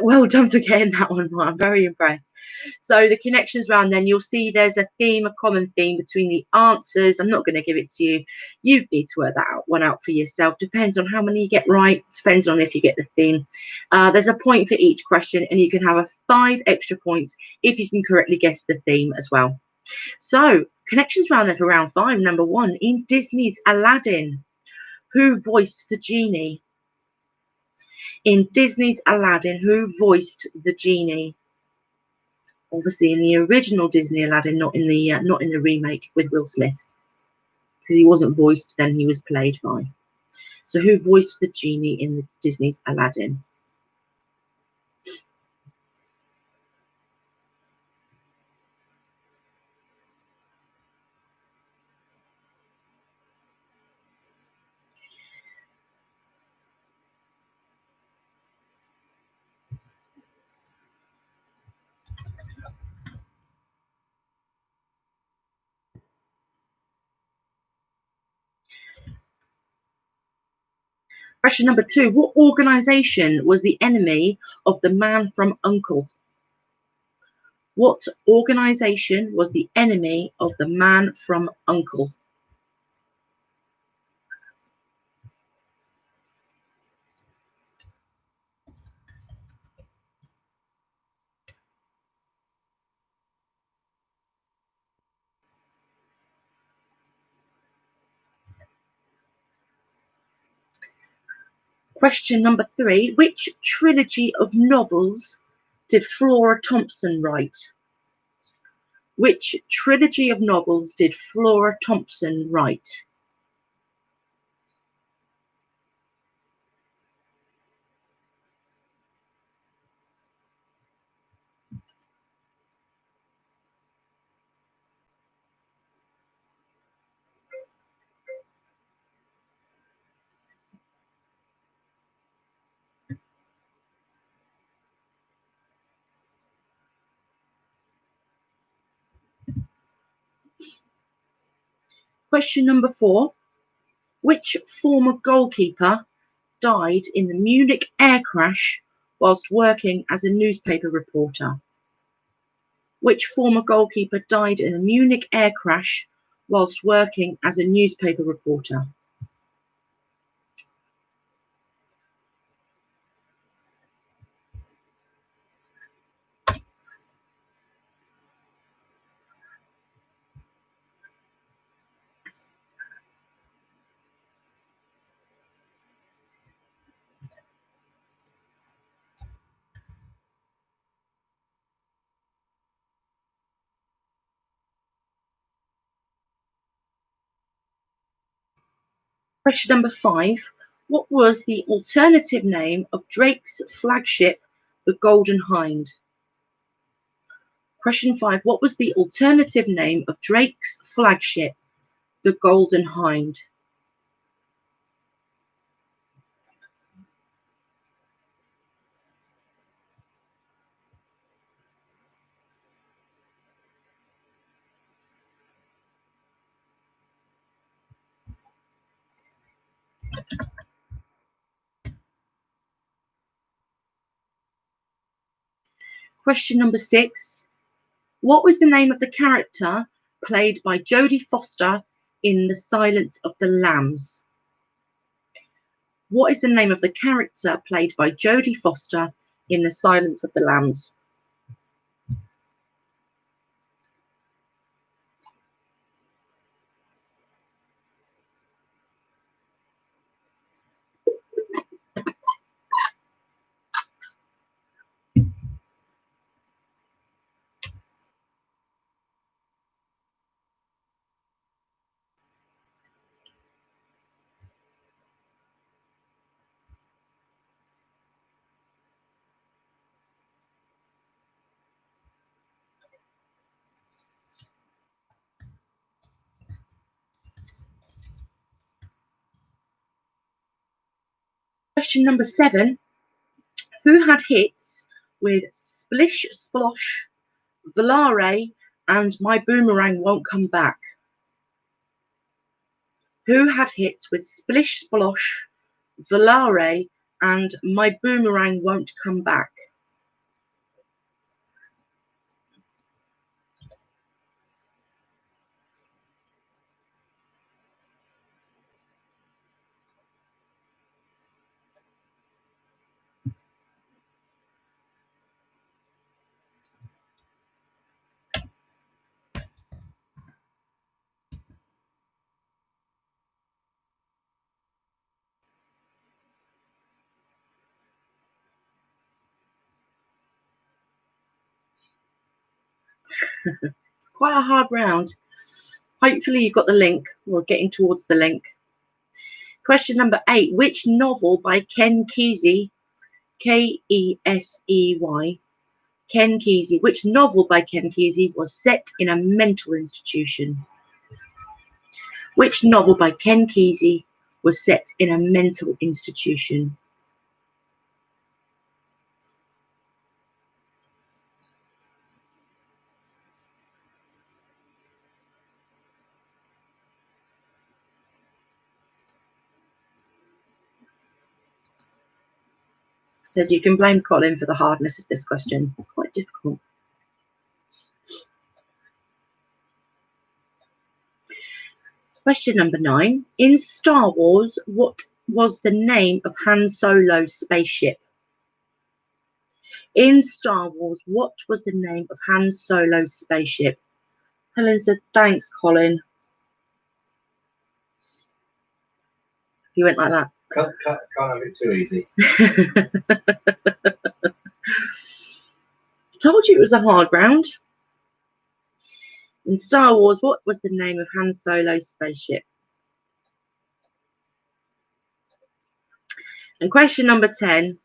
Well done for getting that one. I'm very impressed. So the connections round, then you'll see there's a theme, a common theme between the answers. I'm not going to give it to you. You need to work that one out for yourself. Depends on how many you get right. Depends on if you get the theme. There's a point for each question, and you can have 5 extra points if you can correctly guess the theme as well. So connections round then for round 5. Number 1, in Disney's Aladdin, who voiced the genie? In Disney's Aladdin, who voiced the genie? Obviously, in the original Disney Aladdin, not in the remake with Will Smith, because he wasn't voiced then; he was played by. So, who voiced the genie in the Disney's Aladdin? Question number 2. What organisation was the enemy of the Man from U.N.C.L.E.? What organisation was the enemy of the Man from U.N.C.L.E.? Question number 3. Which trilogy of novels did Flora Thompson write? Which trilogy of novels did Flora Thompson write? Question number 4. Which former goalkeeper died in the Munich air crash whilst working as a newspaper reporter? Which former goalkeeper died in the Munich air crash whilst working as a newspaper reporter? Question number 5. What was the alternative name of Drake's flagship, the Golden Hind? Question 5. What was the alternative name of Drake's flagship, the Golden Hind? Question number 6. What was the name of the character played by Jodie Foster in The Silence of the Lambs? What is the name of the character played by Jodie Foster in The Silence of the Lambs? Question number 7. Who had hits with Splish Splosh, Volare, and My Boomerang Won't Come Back? Who had hits with Splish Splosh, Volare, and My Boomerang Won't Come Back? It's quite a hard round. Hopefully you've got the link or getting towards the link. Question number 8. Which novel by Ken Kesey, Kesey, Ken Kesey, which novel by Ken Kesey was set in a mental institution? Which novel by Ken Kesey was set in a mental institution? So you can blame Colin for the hardness of this question. It's quite difficult. Question number 9. In Star Wars, what was the name of Han Solo's spaceship? In Star Wars, what was the name of Han Solo's spaceship? Helen said, thanks, Colin. He went like that. Can't have it too easy. Told you it was a hard round. In Star Wars, what was the name of Han Solo's spaceship? And question number 10.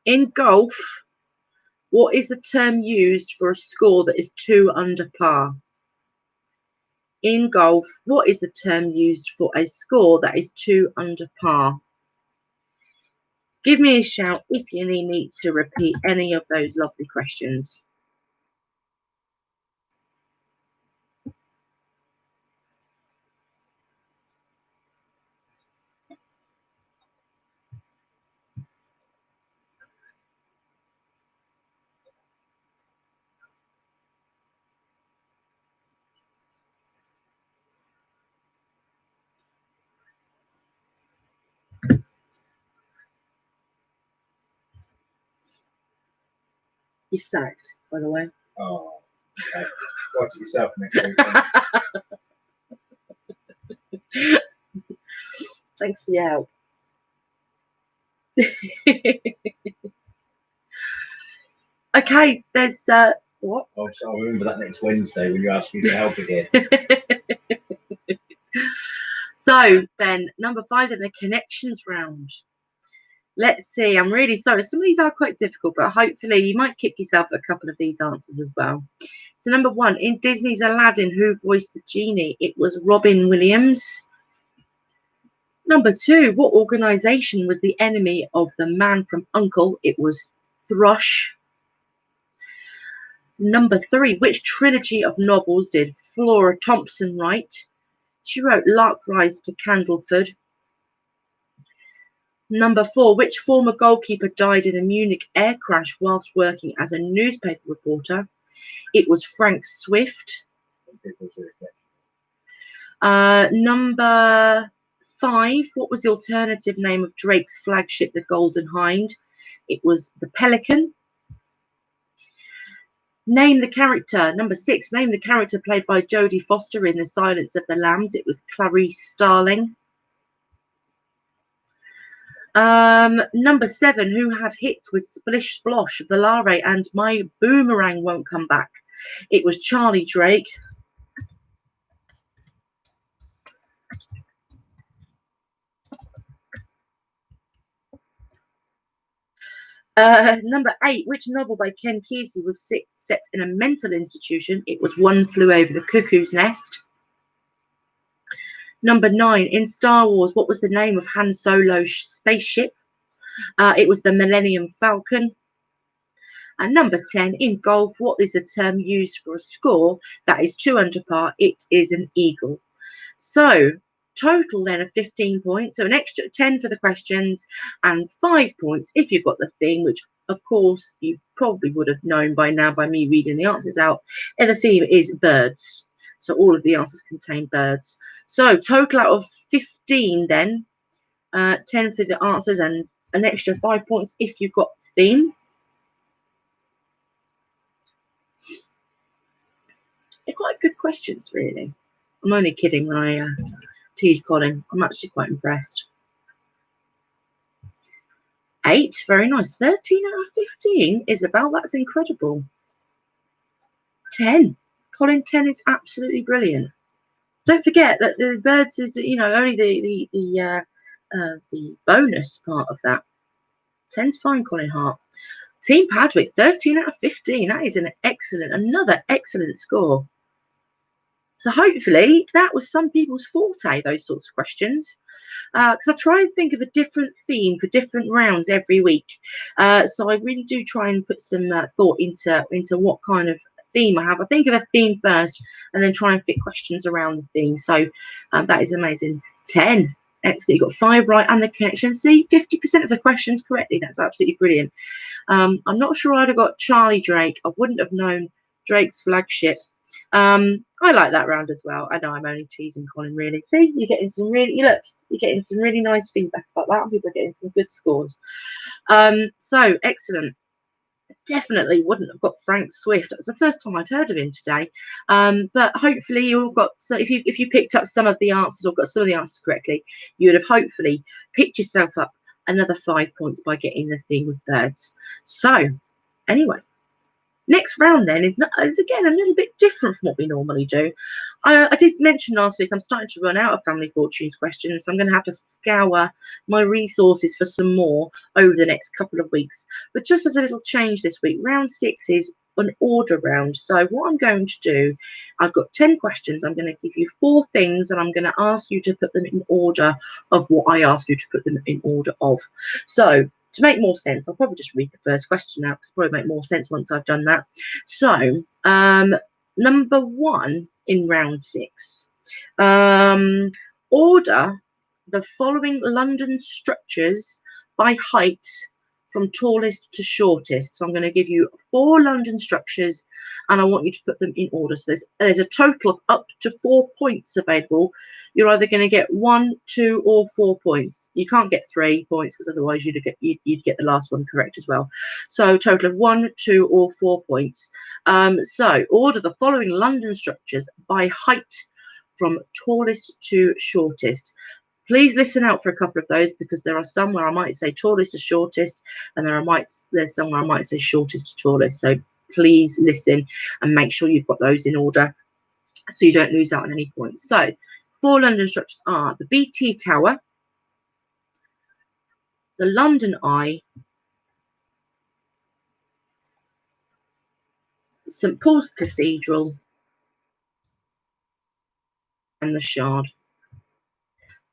In golf, what is the term used for a score that is 2 under par? In golf, what is the term used for a score that is 2 under par? Give me a shout if you need me to repeat any of those lovely questions. You're sacked, by the way. Oh, okay. Watch it yourself next week. Thanks for your help. Okay, there's what? Oh, so I'll remember that next Wednesday when you ask me for help again. So then, number 5 in the connections round. Let's see. I'm really sorry. Some of these are quite difficult, but hopefully you might kick yourself at a couple of these answers as well. So number 1, in Disney's Aladdin, who voiced the genie? It was Robin Williams. Number 2, what organisation was the enemy of the Man from U.N.C.L.E.? It was Thrush. Number 3, which trilogy of novels did Flora Thompson write? She wrote Lark Rise to Candleford. Number 4, which former goalkeeper died in a Munich air crash whilst working as a newspaper reporter? It was Frank Swift. Number 5, what was the alternative name of Drake's flagship, the Golden Hind? It was the Pelican. Name the character. Number 6, name the character played by Jodie Foster in The Silence of the Lambs. It was Clarice Starling. Number 7, who had hits with Splish Splosh, Volare, and My Boomerang Won't Come Back? It was Charlie Drake. Number 8, which novel by Ken Kesey was set in a mental institution? It was One Flew Over the Cuckoo's Nest. Number 9, in Star Wars, what was the name of Han Solo's spaceship? It was the Millennium Falcon. And number 10, in golf, what is the term used for a score that is 2 under par? It is an eagle. So total then of 15 points, so an extra 10 for the questions and 5 points if you've got the theme, which of course you probably would have known by now by me reading the answers out. And the theme is birds, so all of the answers contain birds. So total out of 15 then, 10 for the answers and an extra 5 points if you've got the theme. They're quite good questions, really. I'm only kidding when I tease Colin. I'm actually quite impressed. 8, very nice. 13 out of 15, Isabel, that's incredible. 10, Colin, 10 is absolutely brilliant. Don't forget that the birds is, you know, only the bonus part of that. 10's fine, Colin Hart. Team Padwick, 13 out of 15. That is another excellent score. So hopefully that was some people's forte, those sorts of questions. Because I try and think of a different theme for different rounds every week. So I really do try and put some thought into what kind of theme I have. I think of a theme first and then try and fit questions around the theme. So that is amazing. 10. Excellent. You got 5 right and the connection. See, 50% of the questions correctly. That's absolutely brilliant. I'm not sure I'd have got Charlie Drake. I wouldn't have known Drake's flagship. I like that round as well. I know I'm only teasing Colin, really. See, you're getting some really nice feedback about that, and people are getting some good scores. So excellent. Definitely wouldn't have got Frank Swift. That's the first time I'd heard of him today. But hopefully you all got, so if you picked up some of the answers or got some of the answers correctly, you would have hopefully picked yourself up another 5 points by getting the theme with birds. So anyway, next round then is again a little bit different from what we normally do. I did mention last week I'm starting to run out of Family Fortunes questions, so I'm going to have to scour my resources for some more over the next couple of weeks. But just as a little change this week, round 6 is an order round. So what I'm going to do, I've got 10 questions. I'm going to give you 4 things, and I'm going to ask you to put them in order of what I ask you to put them in order of. So to make more sense, I'll probably just read the first question out because it'll probably make more sense once I've done that. So, number 1 in round 6. Order the following London structures by height from tallest to shortest. So I'm going to give you 4 London structures and I want you to put them in order. So there's a total of up to 4 points available. You're either going to get 1, 2 or 4 points. You can't get 3 points because otherwise you'd get the last one correct as well. So a total of 1, 2 or 4 points. So order the following London structures by height from tallest to shortest. Please listen out for a couple of those because there are some where I might say tallest to shortest, and there's some where I might say shortest to tallest. So please listen and make sure you've got those in order so you don't lose out on any points. So 4 London structures are the BT Tower, the London Eye, St Paul's Cathedral, and the Shard.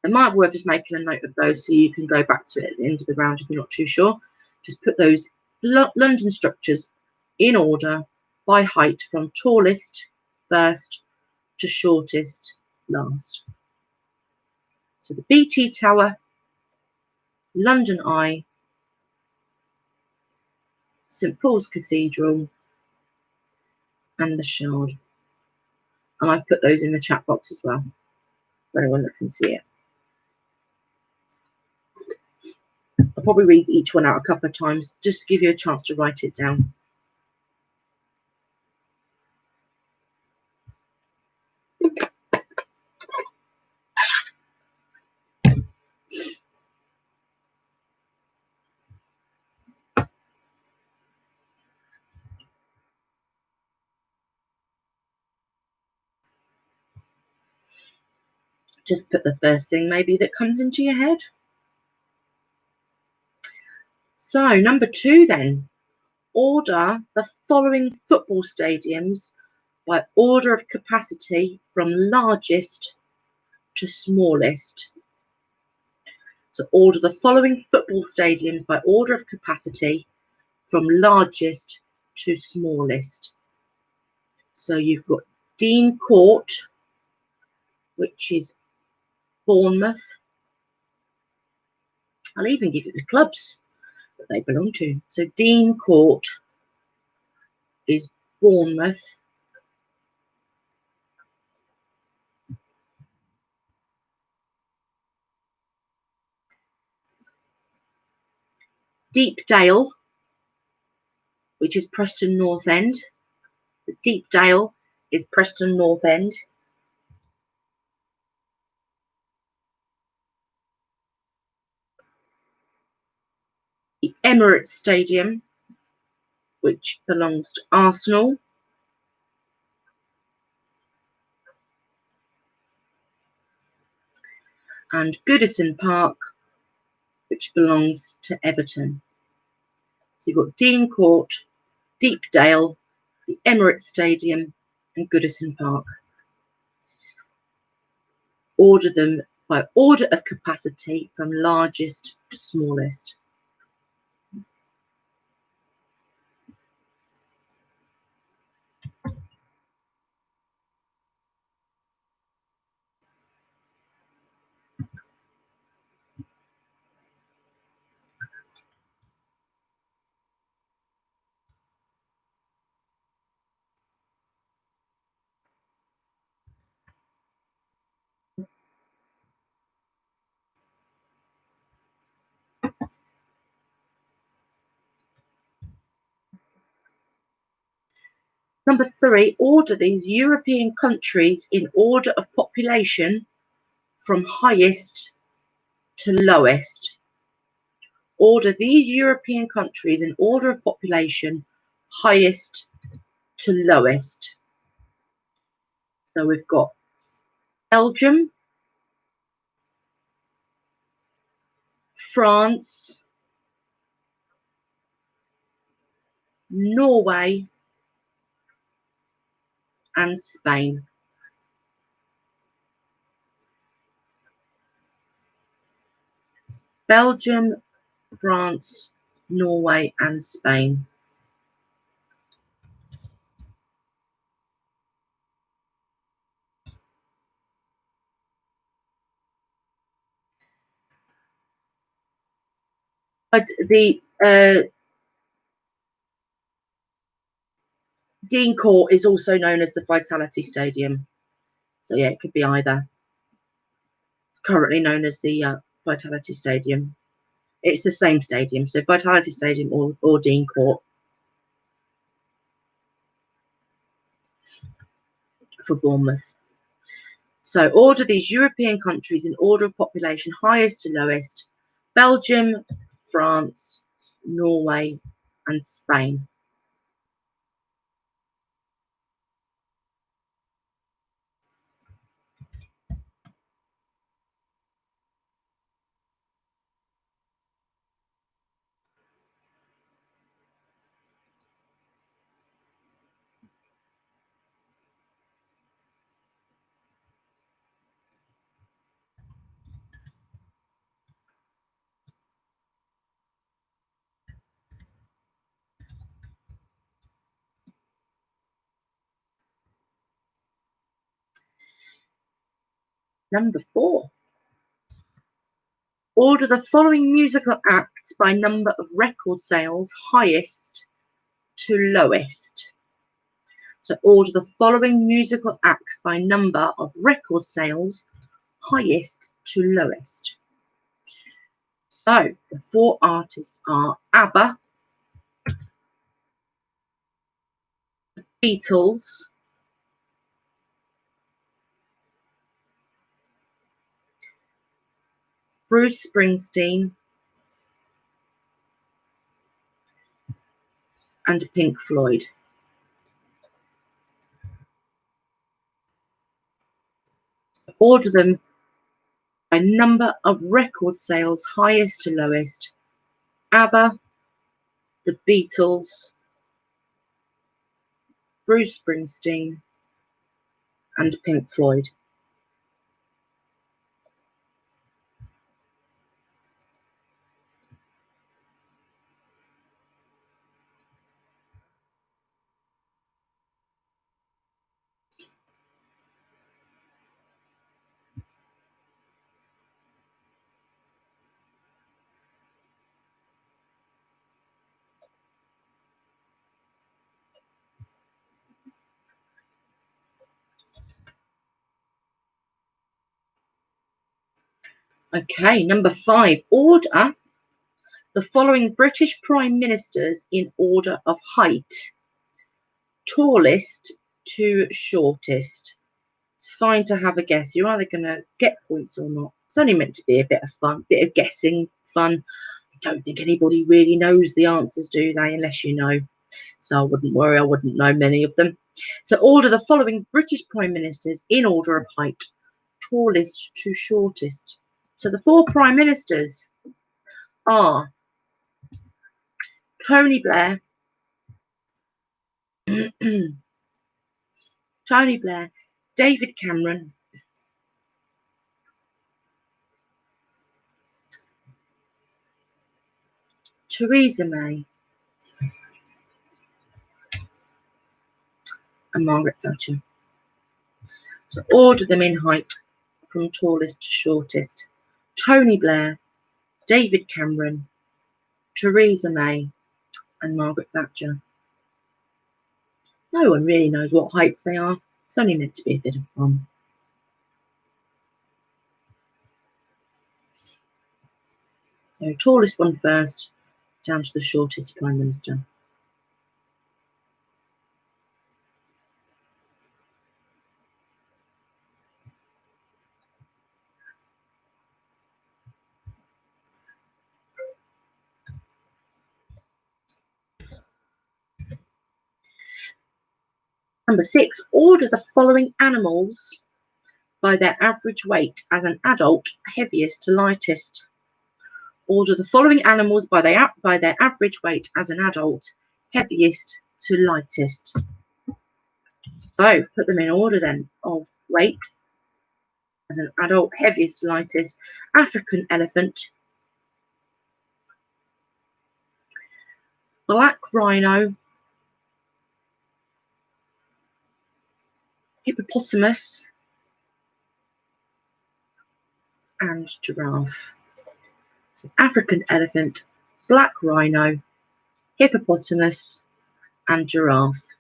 It might be worth just making a note of those so you can go back to it at the end of the round if you're not too sure. Just put those London structures in order by height from tallest first to shortest last. So the BT Tower, London Eye, St Paul's Cathedral, and the Shard. And I've put those in the chat box as well for anyone that can see it. I'll probably read each one out a couple of times just to give you a chance to write it down. Just put the first thing maybe that comes into your head. So number 2 then, order the following football stadiums by order of capacity from largest to smallest. So order the following football stadiums by order of capacity from largest to smallest. So you've got Dean Court, which is Bournemouth. I'll even give you the clubs that they belong to. So Dean Court is Bournemouth. Deepdale, which is Preston North End. Deepdale is Preston North End. The Emirates Stadium, which belongs to Arsenal. and Goodison Park, which belongs to Everton. So you've got Dean Court, Deepdale, the Emirates Stadium, and Goodison Park. Order them by order of capacity from largest to smallest. Number 3, order these European countries in order of population from highest to lowest. Order these European countries in order of population, highest to lowest. So we've got Belgium, France, Norway, and Spain. Belgium, France, Norway, and Spain. But the Dean Court is also known as the Vitality Stadium. So yeah, it could be either. It's currently known as the Vitality Stadium. It's the same stadium, so Vitality Stadium or Dean Court for Bournemouth. So order these European countries in order of population, highest to lowest. Belgium, France, Norway, and Spain. Number 4. Order the following musical acts by number of record sales, highest to lowest. So order the following musical acts by number of record sales, highest to lowest. So the 4 artists are ABBA, Beatles, Bruce Springsteen, and Pink Floyd. Order them by number of record sales, highest to lowest. ABBA, the Beatles, Bruce Springsteen, and Pink Floyd. Okay, number 5. Order the following British Prime Ministers in order of height, tallest to shortest. It's fine to have a guess. You're either going to get points or not. It's only meant to be a bit of fun, bit of guessing fun. I don't think anybody really knows the answers, do they? Unless you know. So I wouldn't worry, I wouldn't know many of them. So order the following British Prime Ministers in order of height, tallest to shortest. So the 4 prime ministers are Tony Blair, Tony Blair, David Cameron, Theresa May, and Margaret Thatcher. So order them in height from tallest to shortest. Tony Blair, David Cameron, Theresa May, and Margaret Thatcher. No one really knows what heights they are. It's only meant to be a bit of fun. So tallest one first, down to the shortest Prime Minister. Number 6, order the following animals by their average weight as an adult, heaviest to lightest. Order the following animals by their average weight as an adult, heaviest to lightest. So put them in order then of weight as an adult, heaviest to lightest. African elephant, black rhino, hippopotamus, and giraffe. So African elephant, black rhino, hippopotamus, and giraffe.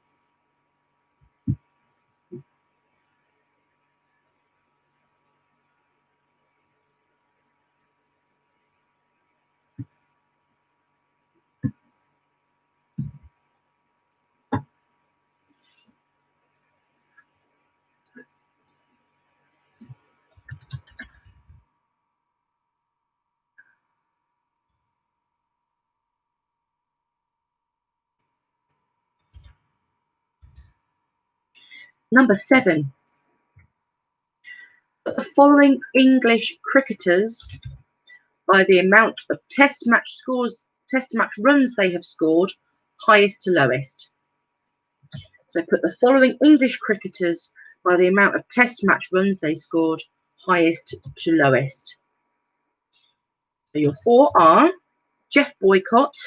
Number 7. The following English cricketers by the amount of test match runs they have scored, highest to lowest. So put the following English cricketers by the amount of test match runs they scored, highest to lowest. So your 4 are Geoff Boycott,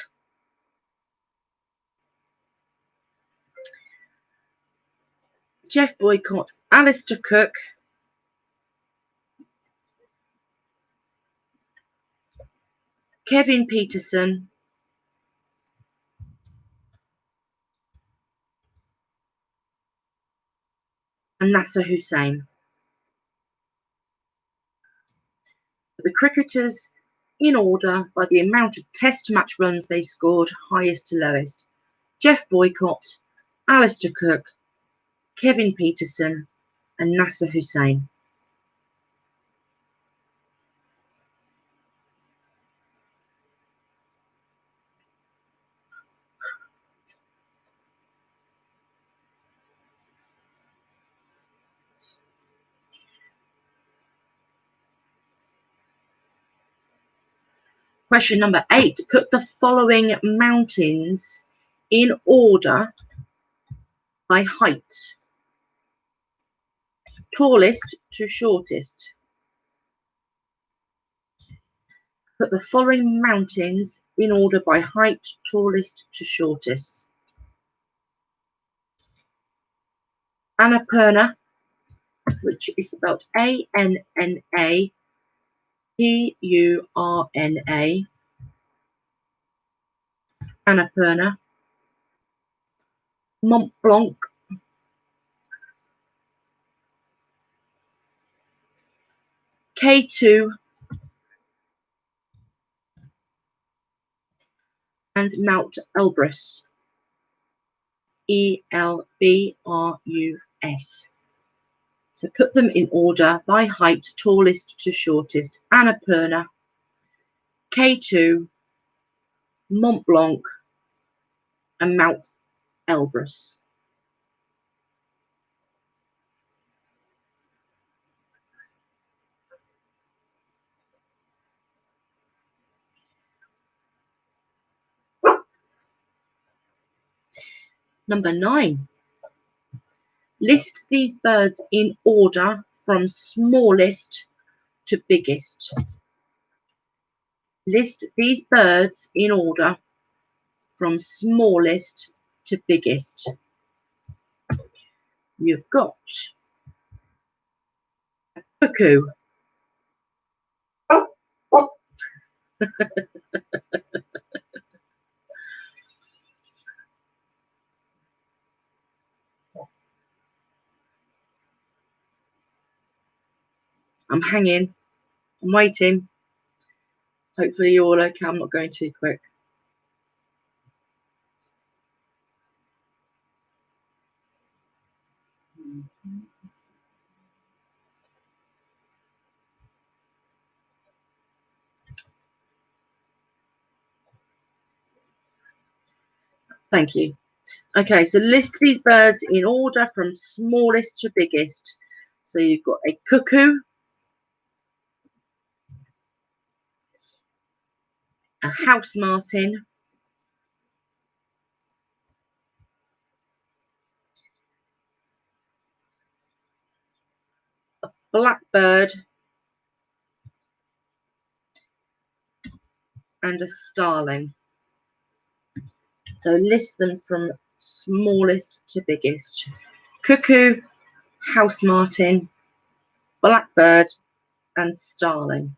Alistair Cook, Kevin Pietersen, and Nasser Hussain. The cricketers in order by the amount of test match runs they scored, highest to lowest. Geoff Boycott, Alistair Cook, Kevin Pietersen, and Nasser Hussain. Question number 8. Put the following mountains in order by height. Tallest to shortest. Put the following mountains in order by height, tallest to shortest. Annapurna, which is spelled Annapurna. Annapurna. Mont Blanc. K2. And Mount Elbrus. Elbrus. So put them in order by height, tallest to shortest. Annapurna, K2, Mont Blanc, and Mount Elbrus. Number 9. List these birds in order from smallest to biggest. List these birds in order from smallest to biggest. You've got a cuckoo. I'm hanging. I'm waiting. Hopefully you're all okay. I'm not going too quick. Thank you. Okay, so list these birds in order from smallest to biggest. So you've got a cuckoo, a house martin, a blackbird, and a starling. So list them from smallest to biggest. Cuckoo, house martin, blackbird, and starling.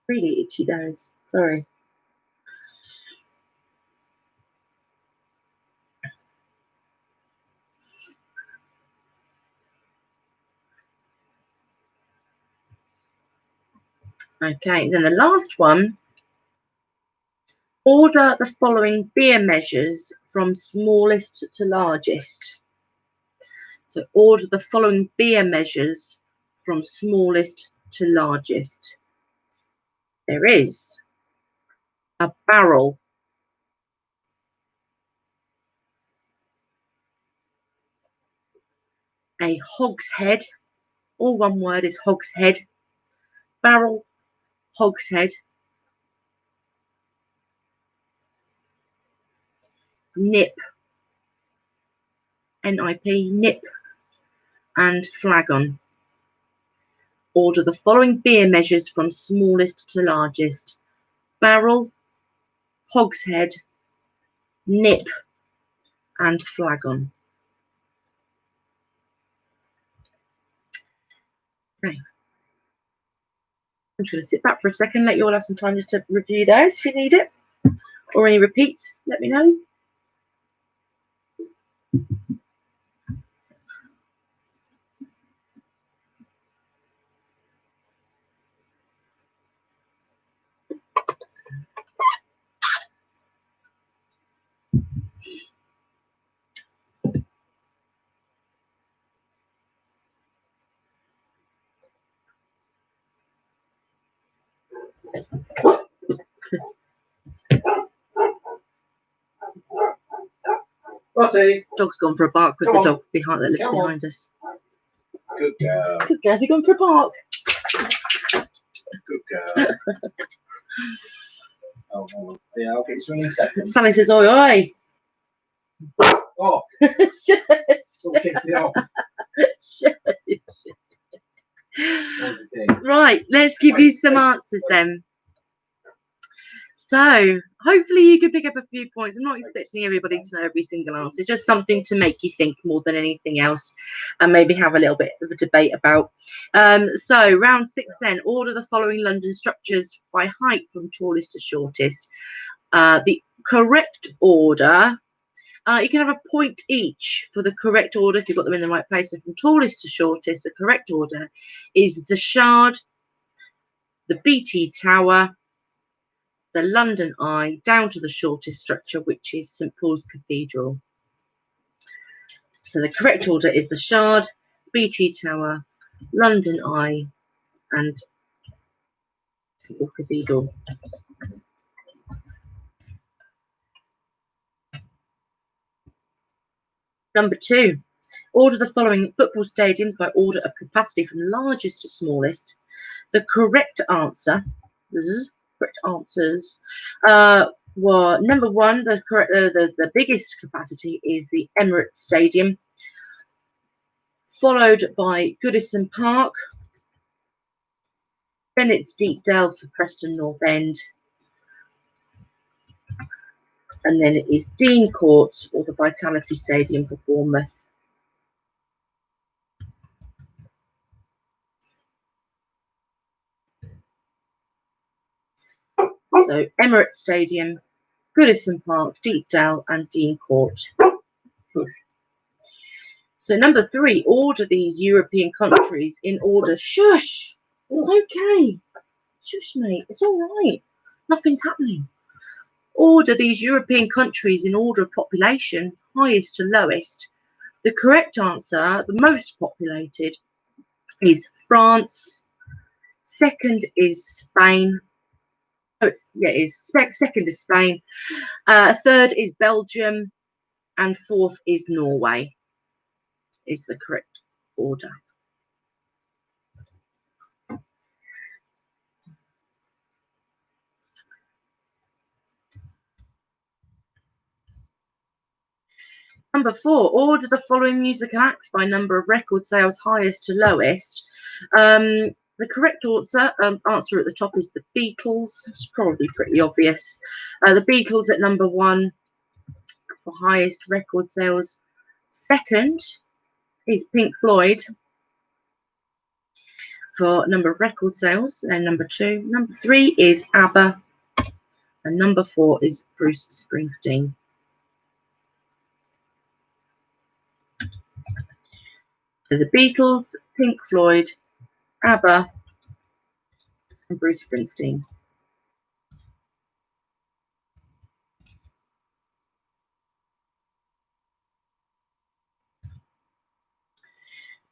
Really itchy nose. Sorry. Okay, then the last one. Order the following beer measures from smallest to largest. So order the following beer measures from smallest to largest. There is a barrel, a hogshead, all one word is hogshead, barrel, hogshead, nip, N-I-P, nip, and flagon. Order the following beer measures from smallest to largest. Barrel, hogshead, nip, and flagon. Okay. I'm just going to sit back for a second, let you all have some time just to review those if you need it. Or any repeats, let me know. Lottie. Dog's gone for a bark with the dog behind that lives behind us. Good girl. Good girl. Have you gone for a bark? Good girl. Oh, yeah, I'll get you in a second. Sally says, oi, oi. Oh, Shush. someone kicked me off. Shush. Right, let's give you some answers then. So hopefully you can pick up a few points. I'm not expecting everybody to know every single answer, just something to make you think more than anything else and maybe have a little bit of a debate about. So round 6 then, order the following London structures by height from tallest to shortest. The correct order, you can have a point each for the correct order if you've got them in the right place. So from tallest to shortest, the correct order is the Shard, the BT Tower, the London Eye, down to the shortest structure, which is St Paul's Cathedral. So the correct order is the Shard, BT Tower, London Eye, and St Paul's Cathedral. Number 2, Order the following football stadiums by order of capacity from largest to smallest. The correct answers were number one. The biggest capacity is the Emirates Stadium, followed by Goodison Park. Then it's Deepdale for Preston North End. And then it is Dean Court or the Vitality Stadium for Bournemouth. So Emirates Stadium, Goodison Park, Deepdale and Dean Court. So number 3, order these European countries in order. Shush! It's okay. Shush, mate. It's all right. Nothing's happening. Order these European countries in order of population, highest to lowest. The correct answer, the most populated, is France. Second is Spain. Oh, it is. Second is Spain. Third is Belgium. And fourth is Norway. Is the correct order. Number 4, order the following musical acts by number of record sales, highest to lowest. The correct answer at the top is the Beatles. It's probably pretty obvious. The Beatles at number 1 for highest record sales. Second is Pink Floyd for number of record sales, and number 2. Number 3 is ABBA, and number 4 is Bruce Springsteen. So the Beatles, Pink Floyd, ABBA, and Bruce Springsteen.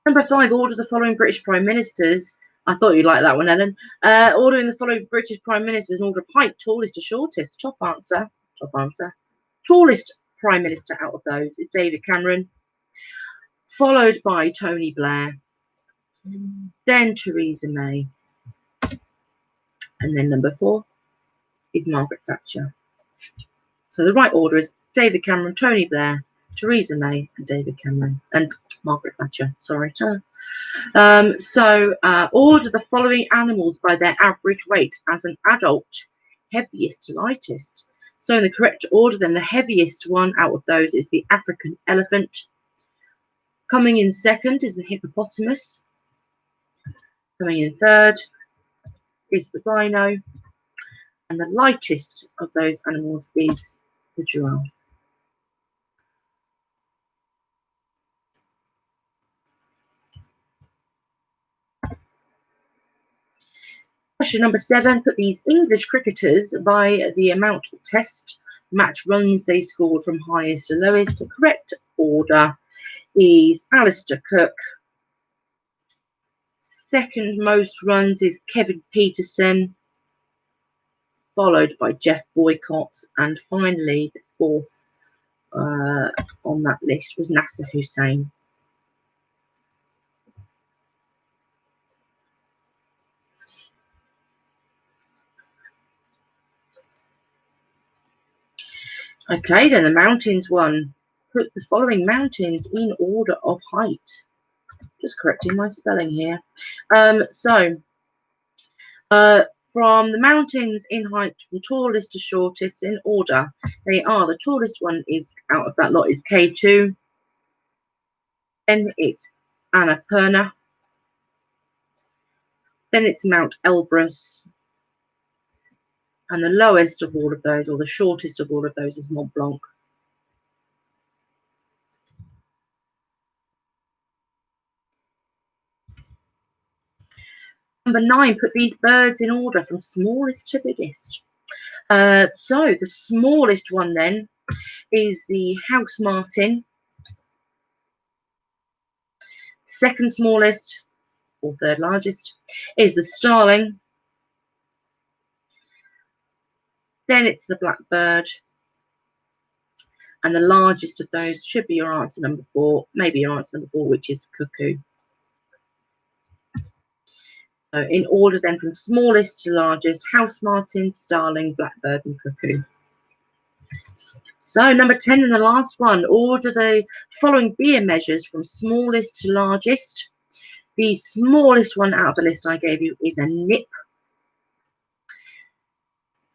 Number 5, order the following British Prime Ministers. I thought you'd like that one, Ellen. Ordering the following British Prime Ministers in order of height, tallest to shortest. Top answer. Tallest Prime Minister out of those is David Cameron, followed by Tony Blair, then Theresa May, and then number 4 is Margaret Thatcher. So the right order is David Cameron, Tony Blair, Theresa May, and David Cameron, and Margaret Thatcher. Sorry. Order the following animals by their average weight as an adult, heaviest to lightest. So in the correct order, then the heaviest one out of those is the African elephant. Coming in second is the hippopotamus. Coming in third is the rhino. And the lightest of those animals is the giraffe. Question number 7, put these English cricketers by the amount of test match runs they scored from highest to lowest. The correct order is Alistair Cook. Second most runs is Kevin Peterson, followed by Jeff Boycott, and finally the fourth on that list was Nasser Hussain. Okay, then the mountains one. Put the following mountains in order of height. Just correcting my spelling here. From the mountains in height from tallest to shortest in order, they are, the tallest one is out of that lot is K2. Then it's Annapurna. Then it's Mount Elbrus. And the lowest of all of those, or the shortest of all of those, is Mont Blanc. Number 9, put these birds in order from smallest to biggest. So the smallest one then is the house martin. Second smallest, or third largest, is the starling. Then it's the blackbird. And the largest of those should be your answer number 4, maybe your answer number 4, which is cuckoo. So in order then from smallest to largest, house martin, starling, blackbird and cuckoo. So number 10 and the last one, order the following beer measures from smallest to largest. The smallest one out of the list I gave you is a nip.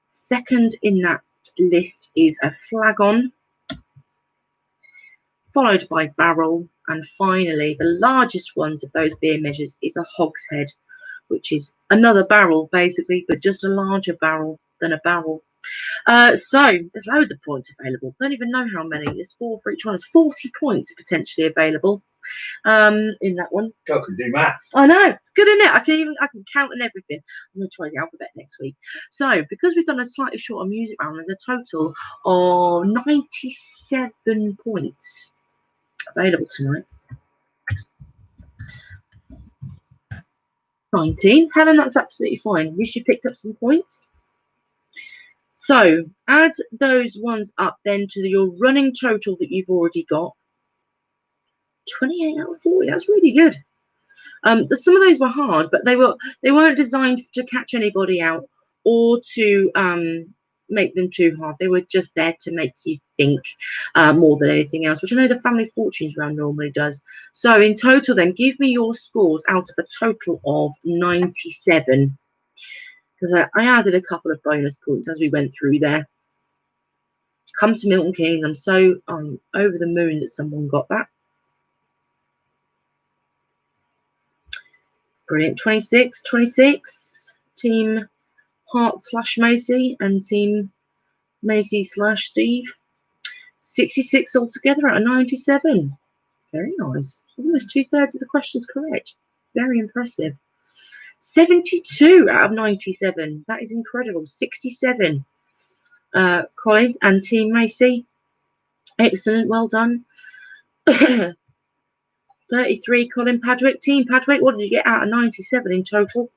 Second in that list is a flagon, followed by barrel, and finally the largest ones of those beer measures is a hogshead, which is another barrel basically, but just a larger barrel than a barrel. So there's loads of points available. Don't even know how many. There's 4 for each one. There's 40 points potentially available in that one. God can do math. I know, it's good, isn't it? I can count and everything. I'm going to try the alphabet next week. So because we've done a slightly shorter music round, there's a total of 97 points available tonight. 19. Helen, that's absolutely fine. At least you picked up some points. So add those ones up then to your running total that you've already got. 28 out of 40. That's really good. Some of those were hard, but they weren't designed to catch anybody out or to make them too hard. They were just there to make you think more than anything else, which I know the Family Fortunes round normally does. So in total then, give me your scores out of a total of 97. Because I added a couple of bonus points as we went through there. Come to Milton Keynes. I'm so over the moon that someone got that. Brilliant. 26. Team Hart/Macy and Team Macy/Steve. 66 altogether out of 97. Very nice. Almost 2/3 of the questions correct. Very impressive. 72 out of 97. That is incredible. 67. Colin and Team Macy. Excellent. Well done. 33. Colin Padwick. Team Padwick. What did you get out of 97 in total?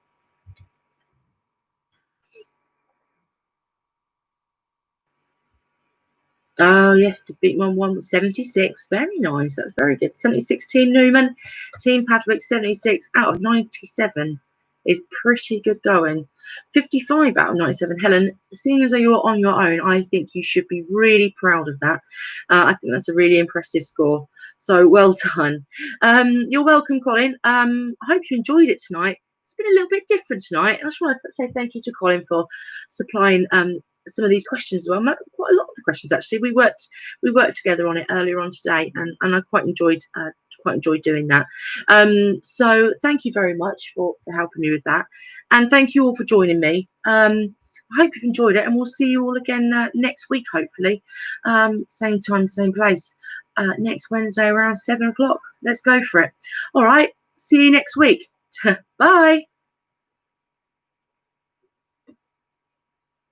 Oh, yes, to beat 1-1 was 76. Very nice. That's very good. 76, Team Newman. Team Padwick, 76 out of 97 is pretty good going. 55 out of 97. Helen, seeing as though you're on your own, I think you should be really proud of that. I think that's a really impressive score. So well done. You're welcome, Colin. I hope you enjoyed it tonight. It's been a little bit different tonight. And I just want to say thank you to Colin for supplying some of these questions as well. Quite a lot of the questions actually. We worked together on it earlier on today, and I quite enjoyed doing that. So thank you very much for helping me with that, and thank you all for joining me. I hope you've enjoyed it, and we'll see you all again next week, hopefully. Same time, same place. Next Wednesday around 7 o'clock. Let's go for it. All right. See you next week. Bye.